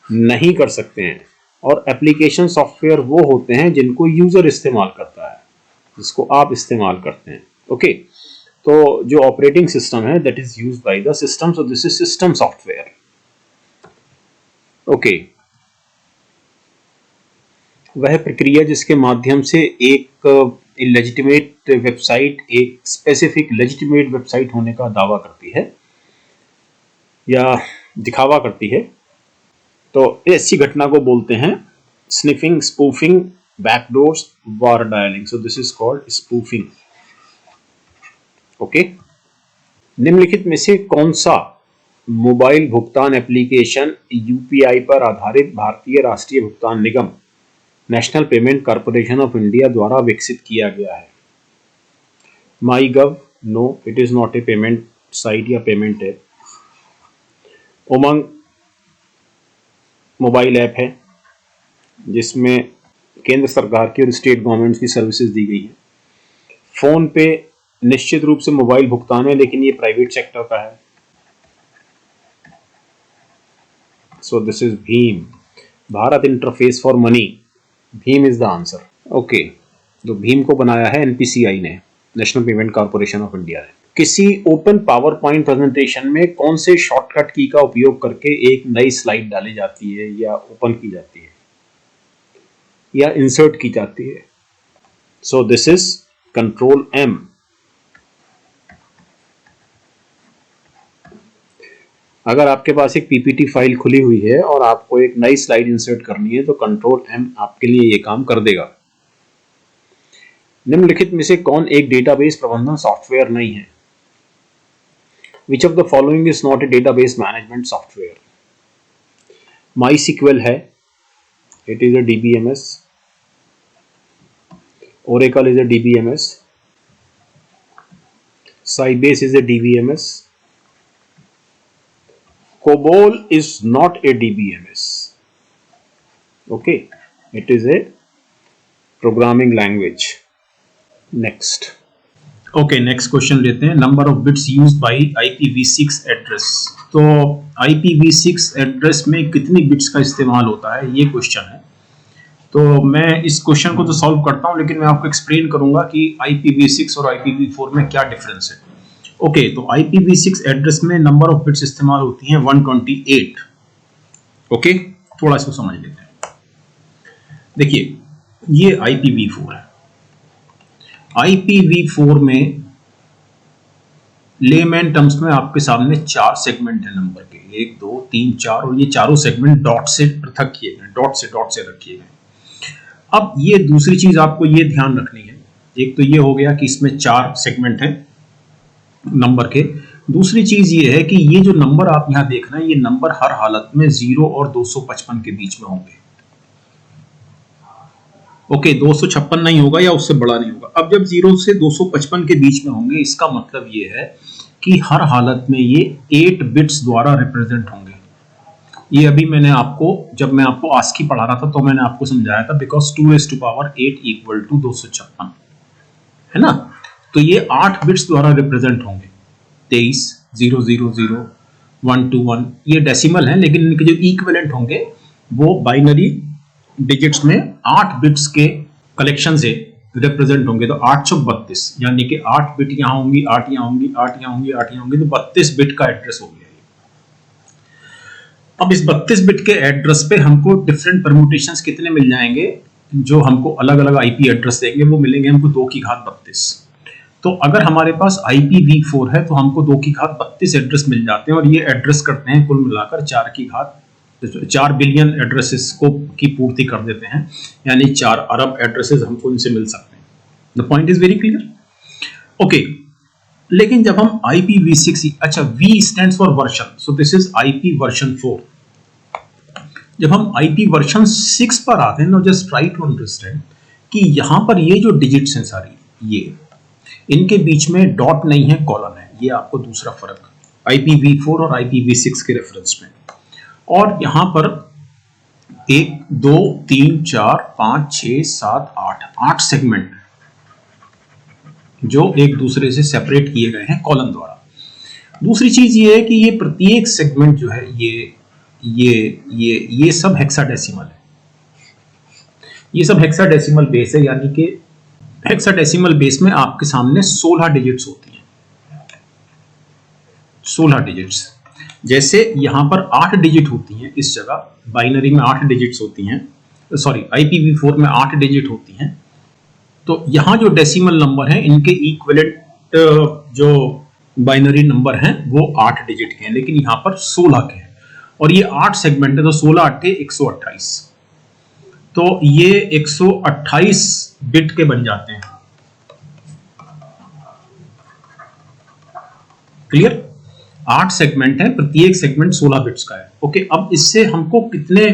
नहीं कर सकते हैं। और एप्लीकेशन सॉफ्टवेयर वो होते हैं जिनको यूजर इस्तेमाल करता है, जिसको आप इस्तेमाल करते हैं। ओके, तो जो ऑपरेटिंग सिस्टम है that is used by the system, so this is system software. Okay, वह प्रक्रिया जिसके माध्यम से एक लेजिटिमेट वेबसाइट एक स्पेसिफिक लेजिटिमेट वेबसाइट होने का दावा करती है या दिखावा करती है, तो ऐसी घटना को बोलते हैं sniffing, spoofing, backdoors, war dialling. So this is called spoofing. Okay, निम्नलिखित में से कौन सा मोबाइल भुगतान एप्लीकेशन यूपीआई पर आधारित भारतीय राष्ट्रीय भुगतान निगम national payment corporation of India द्वारा विकसित किया गया है। My gov, no it is not a payment site या payment app. Umang mobile app है जिसमें केंद्र सरकार की और स्टेट गवर्नमेंट्स की सर्विसेज दी गई है। फोन पे निश्चित रूप से मोबाइल भुगतान है, लेकिन ये प्राइवेट सेक्टर का है। So this is Bhim, Bharat interface for money. Bhim is the answer. Okay, तो भीम को बनाया है एनपीसीआई ने, national payment corporation of India ने। किसी ओपन पावर पॉइंट प्रेजेंटेशन में कौन से शॉर्टकट की का उपयोग करके एक नई स्लाइड डाली जाती है या ओपन की जाती है या इंसर्ट की जाती है? So this is control M. अगर आपके पास एक पीपीटी फाइल खुली हुई है और आपको एक नई स्लाइड इंसर्ट करनी है तो कंट्रोल एम आपके लिए ये काम कर देगा। निम्नलिखित में से कौन एक डेटाबेस प्रबंधन सॉफ्टवेयर नहीं है? Which of the following is not a database management software? MySQL है, it is a DBMS. Oracle is a DBMS. Sybase is a DBMS. COBOL is not a DBMS. Okay, it is a programming language. Next. Okay, next question लेते हैं। Number of bits used by IPv6 address. तो IPv6 address में कितनी bits का इस्तेमाल होता है, ये क्वेश्चन है। तो मैं इस क्वेश्चन को तो सॉल्व करता हूं, लेकिन मैं आपको एक्सप्लेन करूंगा कि IPv6 और IPv4 में क्या डिफरेंस है। ओके, तो IPv6 एड्रेस में नंबर ऑफ बिट्स इस्तेमाल होती हैं 128। ओके, थोड़ा इसको समझ लेते हैं। देखिए, ये IPv4 है। IPv4 में लेमैन टर्म्स में आपके सामने 4 सेगमेंट है नंबर के, 1 2 3 4, और ये चारों सेगमेंट डॉट से पृथक किए गए, डॉट से रखिए गए। अब ये दूसरी चीज आपको ये ध्यान रखनी है, एक तो ये हो गया कि इसमें 4 सेगमेंट हैं नंबर के। दूसरी चीज ये है कि ये जो नंबर आप यहां देख रहे हैं, ये नंबर हर हालत में 0 और 255 के बीच में होंगे। ओके, 256 नहीं होगा या उससे बड़ा नहीं होगा। अब जब 0 से 255 के बीच में होंगे, इसका मतलब ये है कि हर हालत में ये 8 बिट्स द्वारा रिप्रेजेंट होंगे। ये अभी मैंने आपको, जब मैं आपको ASCII पढ़ा रहा था तो मैंने आपको समझाया था, बिकॉज 2⁸8 इक्वल टू 256 है ना। तो ये 8 बिट्स द्वारा रिप्रेजेंट होंगे, 23 0 0 0 1 2 1। ये डेसिमल है, लेकिन इनके जो इक्विवेलेंट होंगे वो बाइनरी डिजिट्स में 8 बिट्स के कलेक्शन से रिप्रेजेंट होंगे। तो 832, यानी कि 8 बिट यहां होंगी, 8 यहां होंगी, 8 यहां होंगी, 8 यहां होंगी, तो 32 बिट का एड्रेस हो गया। अब इस 32 बिट के एड्रेस पे हमको डिफरेंट परम्यूटेशंस कितने मिल जाएंगे, जो हमको अलग अलग आईपी एड्रेस देंगे, वो मिलेंगे हमको 2 की घात 32। तो अगर हमारे पास IPv4 है तो हमको 2 की घात 32 एड्रेस मिल जाते हैं, और ये एड्रेस करते हैं कुल मिलाकर 4 बिलियन एड्रेसेस को की पूर्ति कर देते हैं, यानी 4 अरब एड्रेसेस हमको इनसे मिल सकते हैं। The point is very clear. Okay, लेकिन जब हम IPv6, अच्छा V stands for version, so this is IP version 4। जब हम IP वर्जन 6 पर आते हैं, जस्ट ट्राई टू अंडरस्टैंड कि यहां पर ये जो डिजिट्स हैं सारी, ये इनके बीच में डॉट नहीं है, कॉलन है। ये आपको दूसरा फर्क IPv4 और IPv6 के रेफरेंस में। और यहां पर 1 2 3 4 5 6 7 8 सेगमेंट जो एक दूसरे से सेपरेट किए गए हैं कॉलम द्वारा। दूसरी चीज ये है कि ये प्रत्येक सेगमेंट जो है ये सब हेक्साडेसिमल है। ये सब हेक्साडेसिमल बेस है, यानी कि हेक्साडेसिमल बेस में आपके सामने 16 डिजिट्स होती हैं। 16 डिजिट्स, जैसे यहां पर 8 डिजिट होती हैं, इस जगह बाइनरी में 8 डिजिट्स होती हैं, सॉरी IPv4 में 8 डिजिट होती हैं। तो यहां जो डेसिमल नंबर हैं, इनके इक्विवेलेंट जो बाइनरी नंबर हैं वो 8 डिजिट के हैं, लेकिन यहां पर 16 के हैं, और ये 8 सेगमेंट है, तो 16 8 128। तो ये 128 बिट के बन जाते हैं। क्लियर? 8 सेगमेंट है, प्रत्येक सेगमेंट 16 बिट्स का है। ओके, अब इससे हमको कितने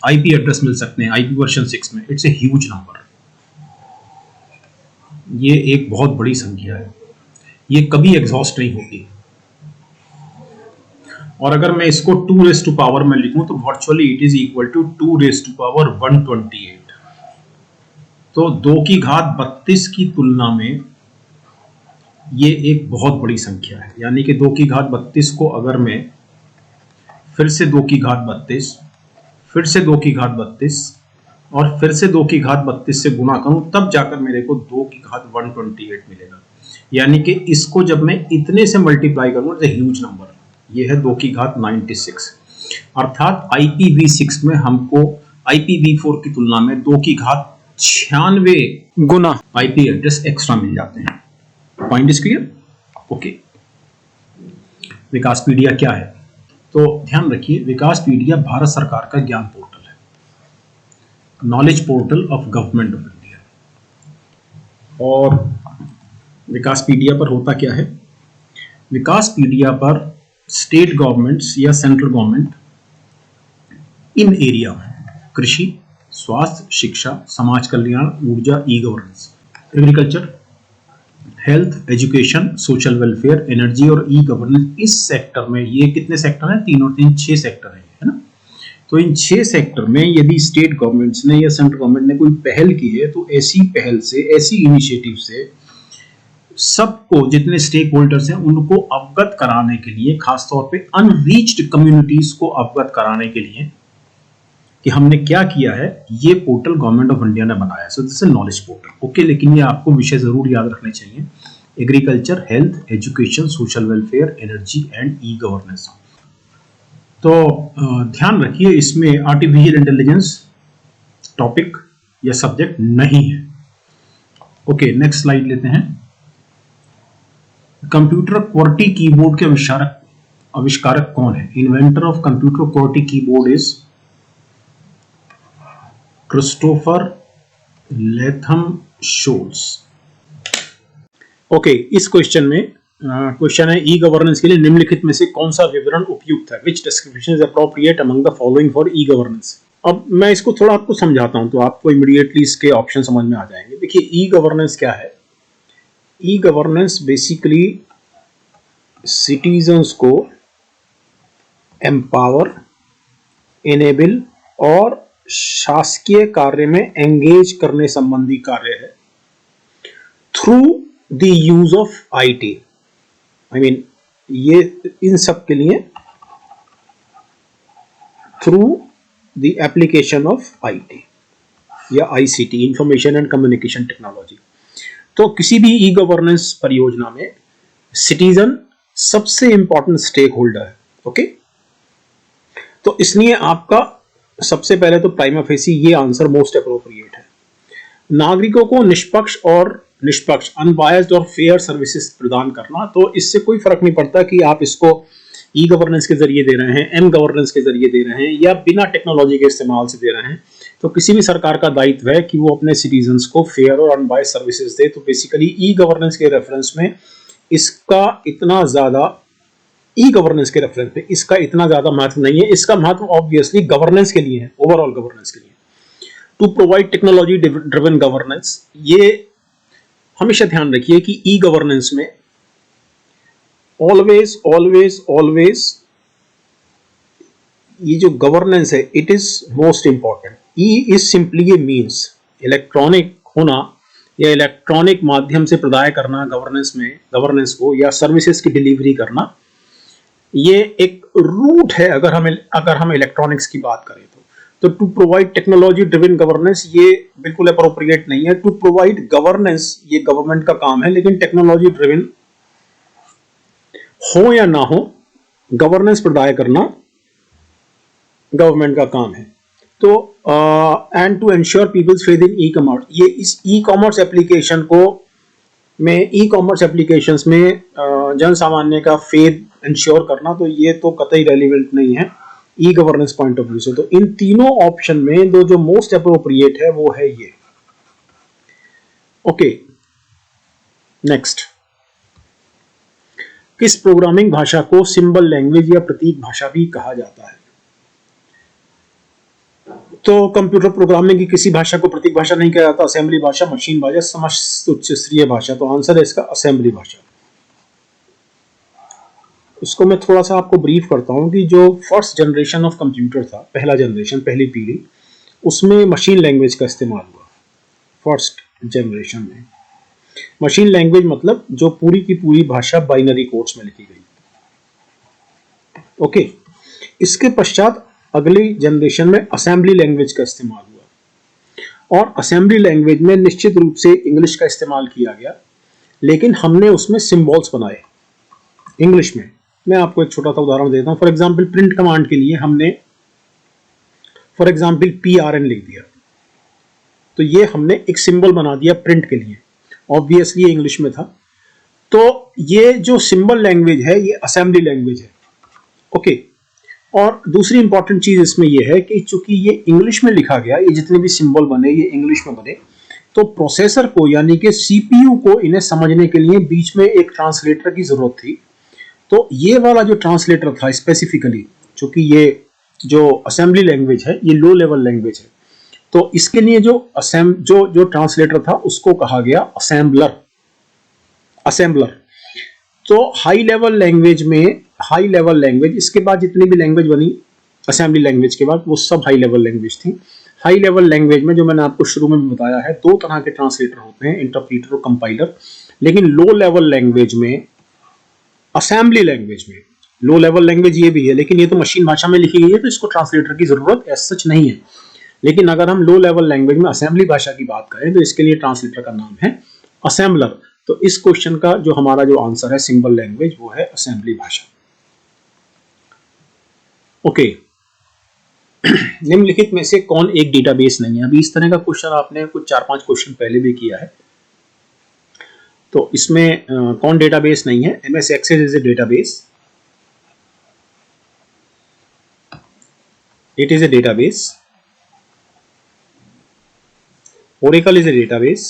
आईपी एड्रेस मिल सकते हैं आईपी वर्जन 6 में? इट्स ए ह्यूज नंबर, ये एक बहुत बड़ी संख्या है, ये कभी एग्जॉस्ट नहीं होगी। और अगर मैं इसको 2 रेज़ टू पावर में लिखूं तो virtually it is equal to 2 raise to power 128। तो 2 की घात 32 की तुलना में ये एक बहुत बड़ी संख्या है। यानी कि 2 की घात 32 को अगर मैं फिर से 2 की घात 32, फिर से 2 की घात 32 और फिर से 2 की घात 32 से गुणा करूं, तब जाकर मेरे को 2 की घात 128 मिलेगा। यानी कि इसको जब मैं इतने से मल्टीप्लाई करूंगा, इट्स अ ह्यूज नंबर, ये है 2 की घात 96। अर्थात IPv6 में हमको IPv4 की तुलना में 2 की घात 96 गुना आईपी एड्रेस एक्स्ट्रा मिल जाते हैं। Point is clear? ओके, विकासपीडिया क्या है? तो ध्यान रखिए, विकासपीडिया भारत सरकार का ज्ञान पोर्टल है, knowledge portal of government of India. और विकासपीडिया पर होता क्या है? विकासपीडिया पर स्टेट गवर्नमेंट्स या सेंट्रल गवर्नमेंट इन एरिया कृषि, स्वास्थ्य, शिक्षा, समाज कल्याण, ऊर्जा, e governance, agriculture, health, education, social welfare, energy और ई गवर्नेंस, इस सेक्टर में, ये कितने सेक्टर हैं? 3 और 3 6 सेक्टर हैं, है ना? तो इन 6 सेक्टर में यदि स्टेट गवर्नमेंट्स ने या सेंट्रल गवर्नमेंट ने कोई पहल की है, तो ऐसी पहल से, ऐसी इनिशिएटिव से सबको, जितने स्टेक होल्डर्स हैं उनको अवगत कराने के लिए, खासतौर पे अनरीच्ड कम्युनिटीज को अवगत कराने के लिए कि हमने क्या किया है, ये पोर्टल गवर्नमेंट ऑफ इंडिया ने बनाया। सो this is knowledge portal. Okay, लेकिन ये आपको विषय जरूर याद रखने चाहिए, agriculture, health, education, social welfare, energy and e governance. तो ध्यान रखिए, इसमें आर्टिफिशियल इंटेलिजेंस टॉपिक या सब्जेक्ट नहीं है। ओके, नेक्स्ट स्लाइड लेते हैं। कंप्यूटर क्वर्टी कीबोर्ड के आविष्कारक कौन है? Inventor of computer QWERTY keyboard is Christopher Latham Sholes. Okay, इस क्वेश्चन में क्वेश्चन है, ई गवर्नेंस के लिए निम्नलिखित में से कौन सा विवरण उपयुक्त है? Which description is appropriate among the following for e governance? अब मैं इसको थोड़ा आपको समझाता हूं तो आपको इमीडिएटली इसके ऑप्शन समझ में आ जाएंगे। देखिए, ई गवर्नेंस क्या है? ई गवर्नेंस बेसिकली सिटीजन्स को एम्पावर, इनेबल और शासकीय कार्य में एंगेज करने संबंधी कार्य है through the use of IT. I mean, ये इन सब के लिए through the application of IT या ICT, information and communication technology. तो किसी भी ई गवर्नेंस परियोजना में सिटीजन सबसे इंपॉर्टेंट स्टेक होल्डर है। ओके, तो इसलिए आपका सबसे पहले तो प्राइमा फेसी ये आंसर मोस्ट अप्रोप्रिएट है। नागरिकों को निष्पक्ष अनबायस्ड और फेयर सर्विसेज प्रदान करना। तो इससे कोई फर्क नहीं पड़ता कि आप इसको ई गवर्नेंस के जरिए दे रहे हैं, एम गवर्नेंस के जरिए दे रहे हैं या बिना टेक्नोलॉजी के इस्तेमाल से दे रहे हैं। तो किसी भी सरकार का दायित्व है कि वो अपने सिटीजन्स को फेयर और अनबायस्ड सर्विसेज दे। तो बेसिकली ई गवर्नेंस के रेफरेंस में इसका इतना ज्यादा, ई गवर्नेंस के रेफरेंस में इसका इतना ज्यादा महत्व नहीं है। इसका महत्व ऑब्वियसली गवर्नेंस के लिए है, ओवरऑल गवर्नेंस के लिए। To provide technology driven governance, ये हमेशा ध्यान रखिए कि ई गवर्नेंस में ऑलवेज ऑलवेज ऑलवेज ये जो गवर्नेंस है, it is most important. E is simply a means, electronic होना या इलेक्ट्रॉनिक माध्यम से प्रदाय करना गवर्नेंस को या सर्विसेज की डिलीवरी करना, ये एक रूट है अगर हम इलेक्ट्रॉनिक्स की बात करें तो to provide technology driven governance ये बिल्कुल अप्रोप्रिएट नहीं है। टू प्रोवाइड गवर्नेंस ये गवर्नमेंट का काम है, लेकिन टेक्नोलॉजी ड्रिवन हो या ना हो, गवर्नेंस प्रदाय करना गवर्नमेंट का काम है। तो and to ensure people's faith in e commerce, ये इस ई कॉमर्स एप्लीकेशन को में ई कॉमर्स एप्लीकेशंस में जन सामान्य का फेथ इंश्योर करना, तो ये तो कतई रेलिवेंट नहीं है e governance point of view से। तो इन तीनों ऑप्शन में जो मोस्ट अप्रोप्रिएट है वो है ये। ओके, नेक्स्ट, किस प्रोग्रामिंग भाषा को सिंबल लैंग्वेज या प्रतीक भाषा भी कहा जाता है? तो कंप्यूटर प्रोग्रामिंग की किसी भाषा को प्रतीक भाषा नहीं कहा जाता। असेंबली भाषा, मशीन भाषा, समस्त उच्च स्तरीय भाषा। तो आंसर है इसका असेंबली भाषा। इसको मैं थोड़ा सा आपको ब्रीफ करता हूं कि जो फर्स्ट जनरेशन ऑफ कंप्यूटर था, पहला जनरेशन, पहली पीढ़ी, उसमें मशीन लैंग्वेज का इस्तेमाल हुआ। फर्स्ट जनरेशन में मशीन लैंग्वेज मतलब जो पूरी की पूरी भाषा बाइनरी कोड्स में लिखी गई। ओके, इसके पश्चात अगली जनरेशन में असेंबली लैंग्वेज का इस्तेमाल हुआ और असेंबली लैंग्वेज में निश्चित रूप से इंग्लिश का इस्तेमाल किया गया, लेकिन हमने उसमें सिंबल्स बनाए इंग्लिश में। मैं आपको एक छोटा सा उदाहरण देता हूं। फॉर एग्जांपल प्रिंट कमांड के लिए हमने फॉर एग्जांपल PRN लिख दिया, तो ये हमने एक सिंबल बना दिया प्रिंट के लिए। ऑब्वियसली ये इंग्लिश में था। तो ये जो सिंबल लैंग्वेज है ये असेंबली लैंग्वेज है। ओके, और दूसरी इंपॉर्टेंट चीज इसमें यह है कि चूंकि ये इंग्लिश में लिखा गया, ये जितने भी सिंबल बने ये इंग्लिश में बने, तो प्रोसेसर को यानी कि CPU को इन्हें समझने के लिए बीच में एक ट्रांसलेटर की जरूरत थी। तो ये वाला जो ट्रांसलेटर था स्पेसिफिकली, चूंकि ये जो असेंबली लैंग्वेज है ये लो लेवल लैंग्वेज है, तो इसके लिए जो ट्रांसलेटर था उसको कहा गया असेंबलर। तो हाई लेवल लैंग्वेज इसके बाद जितनी भी लैंग्वेज बनी असेंबली लैंग्वेज के बाद वो सब हाई लेवल लैंग्वेज थी। हाई लेवल लैंग्वेज में जो मैंने आपको शुरू में भी बताया है, दो तरह के ट्रांसलेटर होते हैं, इंटरप्रीटर और कंपाइलर। लेकिन लो लेवल लैंग्वेज में, असेंबली लैंग्वेज में, लो लेवल लैंग्वेज ये भी है लेकिन ये तो मशीन भाषा में लिखी गई है तो इसको ट्रांसलेटर की जरूरत एज सच नहीं है। लेकिन अगर हम लो लेवल लैंग्वेज में असेंबली भाषा की बात करें तो इसके लिए ट्रांसलेटर का नाम है असेंबलर। तो इस क्वेश्चन का जो हमारा जो आंसर है सिंबल लैंग्वेज वो है असेंबली भाषा। ओके, निम्नलिखित में से कौन एक डेटाबेस नहीं है? अभी इस तरह का क्वेश्चन आपने कुछ 4-5 क्वेश्चन पहले भी किया है। तो इसमें कौन डेटाबेस नहीं है? MS Access is a database, it is a database. Oracle is a database,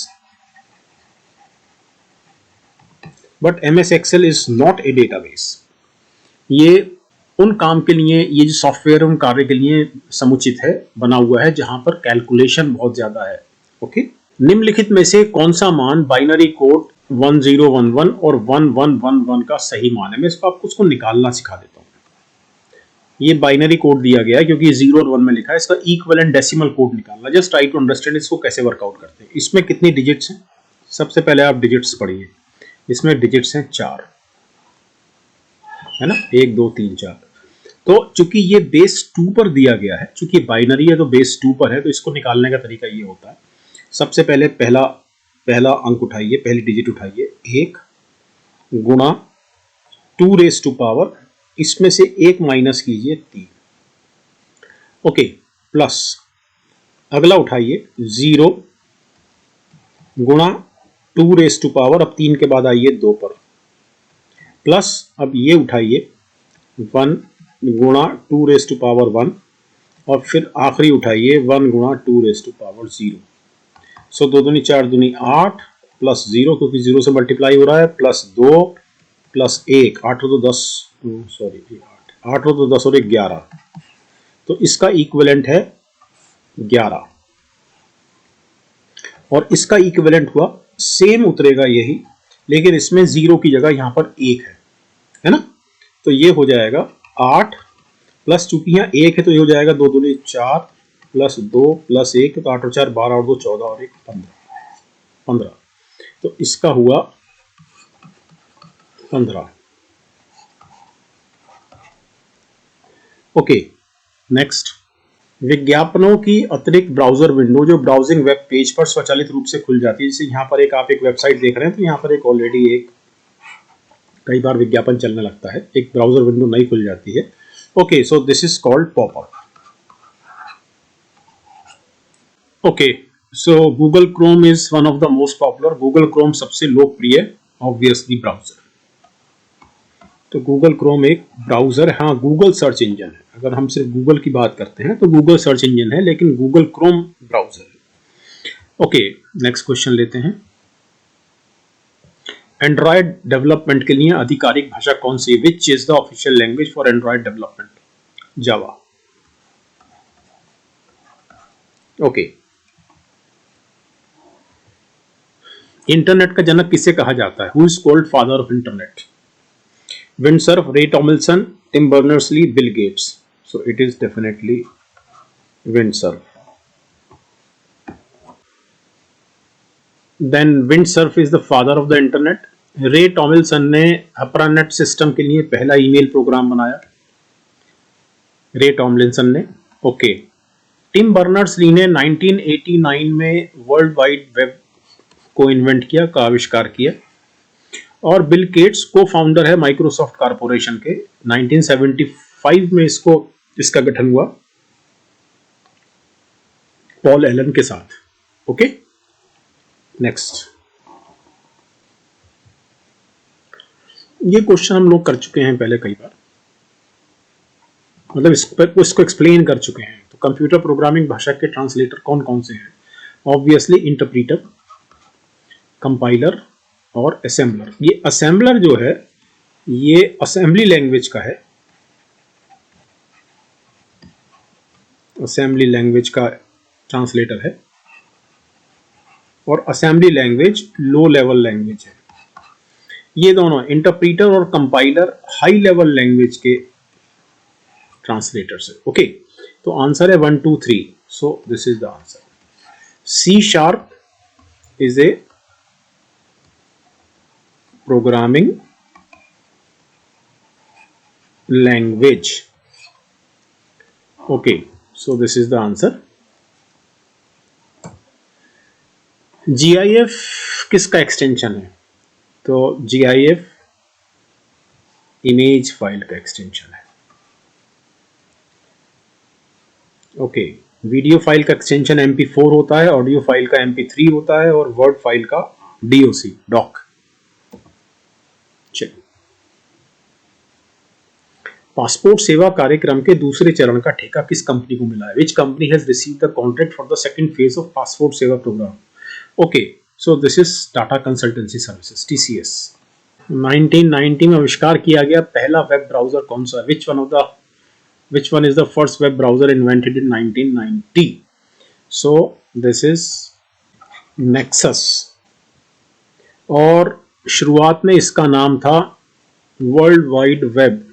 but MS Excel is not a database. ये उन काम के लिए, ये जो सॉफ्टवेयर उन कार्य के लिए समुचित है, बना हुआ है जहां पर कैलकुलेशन बहुत ज्यादा है। ओके, निम्नलिखित में से कौन सा मान बाइनरी कोड 1011 और 1111 का सही मान है? मैं इसको आपको उसको निकालना सिखा देता हूं। ये बाइनरी कोड दिया गया है क्योंकि 0 और 1 में लिखा है, इसका इक्विवेलेंट डेसिमल कोड निकालना। जस्ट ट्राई टू अंडरस्टैंड इसको कैसे वर्कआउट करते हैं। इसमें कितनी डिजिट्स हैं? सबसे पहले आप डिजिट्स पढ़िए। इसमें डिजिट्स हैं 4, है ना, 1 2 3 4। तो चूंकि ये बेस 2 पर दिया गया है, चूंकि बाइनरी है तो बेस 2 पर है, तो इसको निकालने का तरीका ये होता है। सबसे पहले पहला अंक उठाइए, पहली डिजिट उठाइए, 1 गुणा 2 रेज़ टू पावर, इसमें से 1 माइनस कीजिए 3। ओके, प्लस अगला उठाइए 0 गुणा 2 रेज़ टू पावर, अब 3 के बाद आइए 2 पर, प्लस अब ये उठाइए 1 गुणा 2 रेज़ टू पावर 1, और फिर आखिरी उठाइए 1 गुणा 2 रेज़ टू पावर 0। सो 2 दूनी 4 दूनी 8 प्लस 0, क्योंकि 0 से मल्टीप्लाई हो रहा है, प्लस 2 प्लस 1, 8 तो 10, सॉरी 8 तो 10 और 1 11, तो इसका इक्विवेलेंट है 11, और इसका इक्विवेलेंट हुआ सेम उतरेगा यही, लेकिन इसमें 0 की जगह यहां पर 1 है ना। तो ये हो जाएगा 8 प्लस, चूंकि यहाँ 1 है तो ये हो जाएगा 2 दूनी 4 प्लस 2 प्लस 1, तो 8 और 4 12 और 2 14 और 1 15। तो इसका हुआ 15। ओके, नेक्स्ट, विज्ञापनों की अतिरिक्त ब्राउजर विंडो जो ब्राउजिंग वेब पेज पर स्वचालित रूप से खुल जाती है। जैसे यहाँ पर आप एक वेबसाइट देख रहे हैं, तो यहाँ पर एक ऑलरेडी कई बार विज्ञापन चलने लगता है, एक ब्राउजर विंडो नई खुल जाती है। Okay, so this is called popup. Okay, so Google Chrome is one of the most popular. Google Chrome सबसे लोकप्रिय ऑब्वियसली ब्राउजर। तो गूगल क्रोम एक ब्राउजर है, हाँ गूगल सर्च इंजन है। अगर हम सिर्फ गूगल की बात करते हैं तो गूगल सर्च इंजन है, लेकिन गूगल क्रोम ब्राउजर है। ओके, नेक्स्ट क्वेश्चन लेते हैं। एंड्रॉयड डेवलपमेंट के लिए आधिकारिक भाषा कौन सी है? Which is the official language for Android development? Java. Okay. Internet का जनक किसे कहा जाता है? Who is called father of internet? Vint Cerf, Ray Tomlinson, Tim Berners-Lee, Bill Gates. So it is definitely Vint Cerf. Then Vint Cerf is the father of the internet. Ray Tomlinson ने ARPANET system के लिए पहला ईमेल प्रोग्राम बनाया, रे Tomlinson ने। Okay. Tim Berners-Lee ने 1989 में world wide web को इन्वेंट किया, का आविष्कार किया। और बिल गेट्स को फाउंडर है माइक्रोसॉफ्ट कॉर्पोरेशन के। 1975 में इसका गठन हुआ पॉल एलन के साथ। Okay, next. ये क्वेश्चन हम लोग कर चुके हैं पहले कई बार, मतलब इसको एक्सप्लेन कर चुके हैं। तो कंप्यूटर प्रोग्रामिंग भाषा के ट्रांसलेटर कौन कौन से हैं? ऑब्वियसली इंटरप्रीटर, कंपाइलर और असेंबलर। ये असेंबलर जो है ये असेंबली लैंग्वेज का है, असेंबली लैंग्वेज का ट्रांसलेटर है। और assembly language low level language है। ये दोनों इंटरप्रीटर और कंपाइलर हाई लेवल लैंग्वेज के ट्रांसलेटर्स है। ओके, तो आंसर है 1 2 3। सो this is the answer. C# is a programming language. Okay, so this is the answer. GIF किसका एक्सटेंशन है? तो GIF इमेज फाइल का एक्सटेंशन है। ओके, वीडियो फाइल का एक्सटेंशन MP4 होता है, ऑडियो फाइल का MP3 होता है और वर्ड फाइल का DOC, डॉक। चलिए, पासपोर्ट सेवा कार्यक्रम के दूसरे चरण का ठेका किस कंपनी को मिला है? Which company has received the contract for the second phase of passport Seva program? Okay, so this is Tata consultancy services, TCS। 1990 में आविष्कार किया गया पहला वेब ब्राउजर कौन सा है? Which one is the first web browser invented in 1990? So this is Nexus। और शुरुआत में इसका नाम था वर्ल्ड वाइड वेब।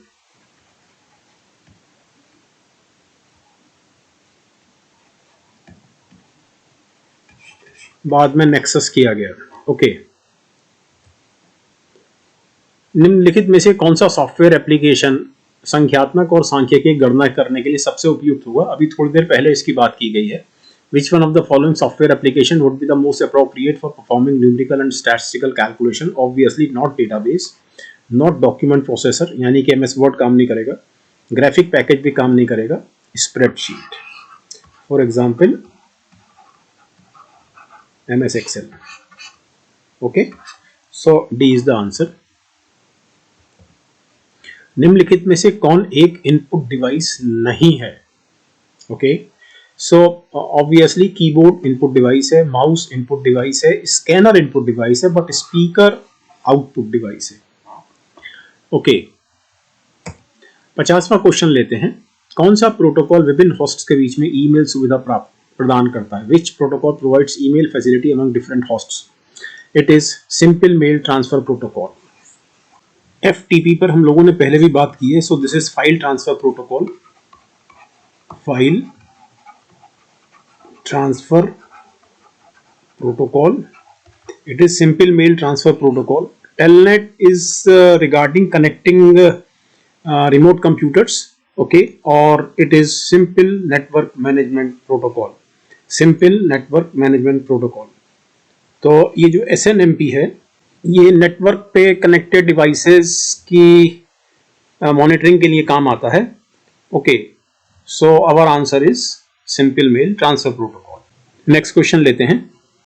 बाद में नेक्सस किया गया। ओके, निम्नलिखित में से कौन सा सॉफ्टवेयर एप्लीकेशन संख्यात्मक और सांख्यिकीय गणना करने के लिए सबसे उपयुक्त हुआ? अभी थोड़ी देर पहले इसकी बात की गई है। Which one of the following software application would be the most appropriate for performing numerical and statistical calculation? Obviously not database, not document processor, यानी कि MS Word काम नहीं करेगा, graphic package भी काम नहीं करेगा, spreadsheet, for example MS Excel। Okay, so D is the answer। निम्नलिखित में से कौन एक इनपुट डिवाइस नहीं है? Okay, so obviously keyboard input device है, माउस इनपुट डिवाइस है, स्कैनर इनपुट डिवाइस है, बट स्पीकर आउटपुट डिवाइस है। ओके, 50वां क्वेश्चन लेते हैं। कौन सा प्रोटोकॉल विभिन्न होस्ट्स के बीच में ईमेल सुविधा प्रदान करता है? Which protocol provides email facility among different hosts? It is simple mail transfer protocol. FTP पर हम लोगों ने पहले भी बात की है। So this is file transfer protocol, file transfer protocol. It is simple mail transfer protocol. Telnet is regarding connecting remote computers. Okay, और it is simple network management protocol, simple network management protocol. तो ये जो SNMP है ये network पे connected devices की monitoring के लिए काम आता है। Okay, so our answer is simple mail transfer protocol. Next question लेते हैं।